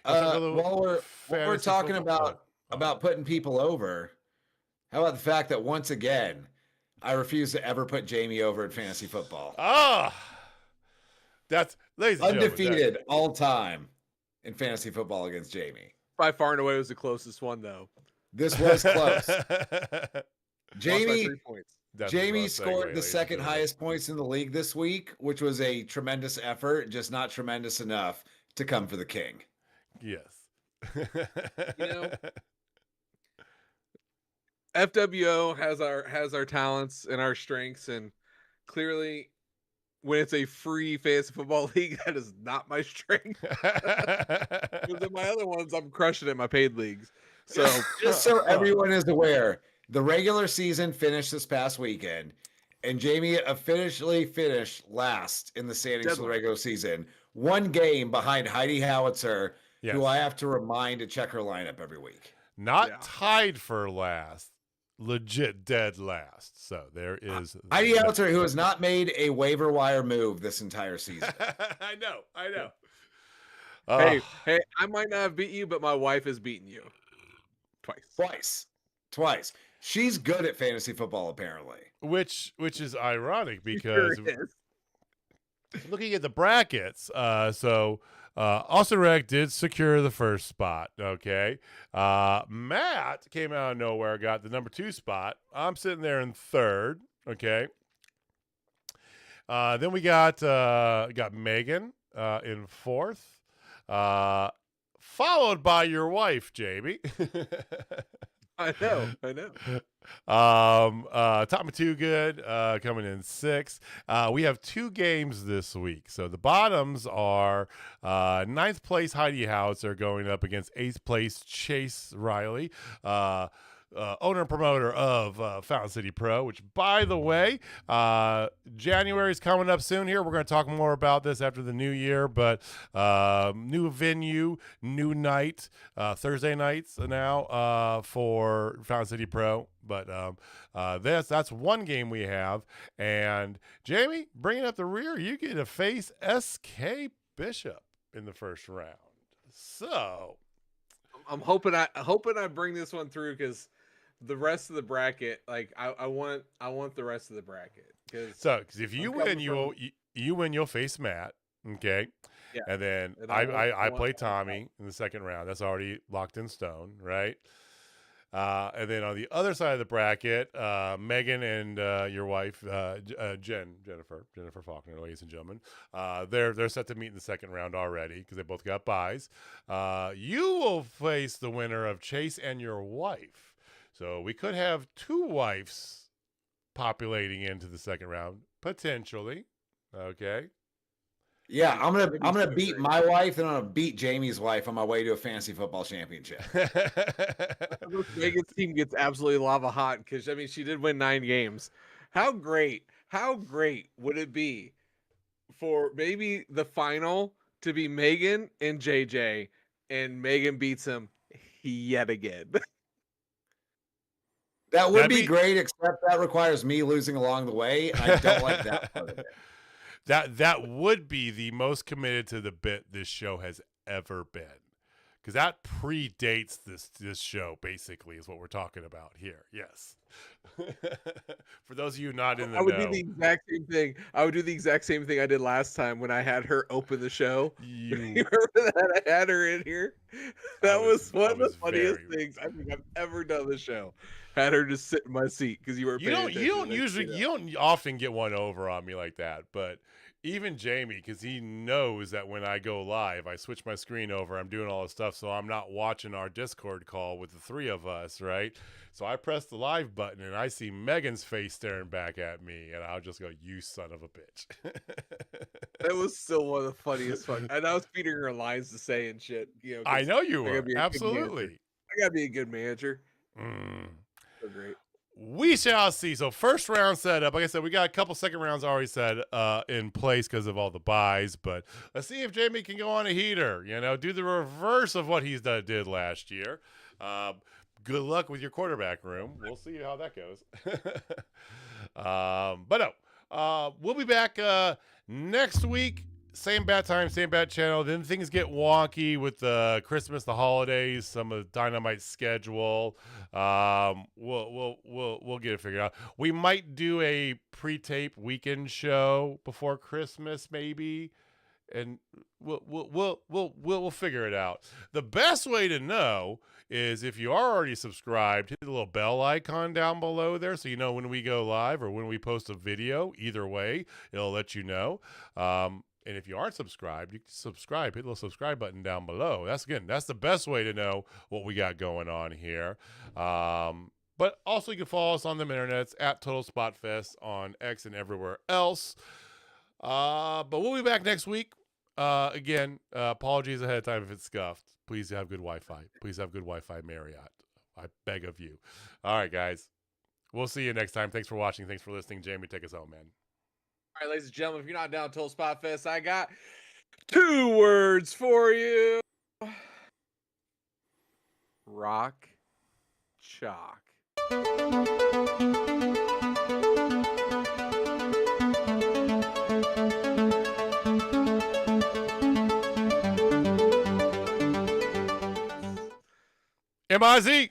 While we're talking about putting people over, how about the fact that once again, I refuse to ever put Jamie over at fantasy football? That's ladies and undefeated all time in fantasy football against Jamie. By far and away was the closest one, though. This was close. Jamie scored the second highest points in the league this week, which was a tremendous effort, just not tremendous enough to come for the king. Yes. You know, FWO has our talents and our strengths, and clearly when it's a free fantasy football league, that is not my strength. Because in my other ones, I'm crushing it in my paid leagues. So just so everyone is aware, the regular season finished this past weekend, and Jamie officially finished last in the standings for the regular season. One game behind Heidi Howitzer, who I have to remind to check her lineup every week. Not tied for last. Legit dead last. So there is Heidi Howitzer, who has not made a waiver wire move this entire season. I know. Hey, I might not have beat you, but my wife has beaten you twice. She's good at fantasy football, apparently. Which is ironic because looking at the brackets, Austin Reddick did secure the first spot. Okay. Matt came out of nowhere, got the number 2 spot. I'm sitting there in third. Okay. Then we got Megan in fourth, followed by your wife, Jamie. I know. Top of 2 good, coming in 6th. We have 2 games this week. So the bottoms are 9th place Heidi Howitzer going up against 8th place Chase Riley. owner and promoter of Fountain City Pro, which, by the way, January is coming up soon here. We're going to talk more about this after the new year, but new venue, new night, Thursday nights now for Fountain City Pro. But that's one game we have. And Jamie, bringing up the rear, you get to face SK Bishop in the first round. So I'm hoping I bring this one through, because the rest of the bracket, like I want the rest of the bracket. Because if you win, you'll face Matt. Okay. Yeah. And then I play Tommy in the second round. That's already locked in stone, right? And then on the other side of the bracket, Megan and your wife, Jennifer Faulkner, ladies and gentlemen, they're set to meet in the second round already because they both got buys. You will face the winner of Chase and your wife. So we could have two wives populating into the second round potentially. Okay. Yeah, I'm gonna beat my wife, and I'm gonna beat Jamie's wife on my way to a fantasy football championship. Megan's team gets absolutely lava hot, because I mean, she did win 9 games. How great would it be for maybe the final to be Megan and JJ, and Megan beats him yet again? That would be great, except that requires me losing along the way, and I don't like that part of it. That would be the most committed to the bit this show has ever been, because that predates this show. Basically, is what we're talking about here. Yes. For those of you not in the know, I would do the exact same thing. I would do the exact same thing I did last time when I had her open the show. You remember that? I had her in here. That was one of the funniest things I think I've ever done the show. Had her just sit in my seat because you were. You don't often get one over on me like that, but even Jamie, because he knows that when I go live, I switch my screen over. I'm doing all this stuff, so I'm not watching our Discord call with the three of us, right? So I press the live button, and I see Megan's face staring back at me, and I'll just go, "You son of a bitch." That was still one of the funniest fun. And I was feeding her lines to say and shit. You know, I know you were. Absolutely. I gotta be a good manager. So great. We shall see. So first round setup. Like I said, we got a couple second rounds already set in place because of all the buys. But let's see if Jamie can go on a heater. You know, do the reverse of what he's did last year. Good luck with your quarterback room. We'll see how that goes. But no, we'll be back next week. Same bat time, same bat channel. Then things get wonky with the Christmas, the holidays, some of Dynamite's schedule. We'll get it figured out. We might do a pre-tape weekend show before Christmas, maybe, and we'll figure it out. The best way to know is if you are already subscribed, hit the little bell icon down below there so you know when we go live or when we post a video. Either way, it'll let you know. And if you aren't subscribed, you can subscribe. Hit the little subscribe button down below. That's the best way to know what we got going on here. But also you can follow us on the internets at Total Spotfest on X and everywhere else. But we'll be back next week. Again, apologies ahead of time if it's scuffed. Please have good Wi-Fi. Please have good Wi-Fi, Marriott. I beg of you. All right, guys. We'll see you next time. Thanks for watching. Thanks for listening. Jamie, take us home, man. All right, ladies and gentlemen, if you're not down Total Spotfest, I got 2 words for you. Rock chalk. MIZ.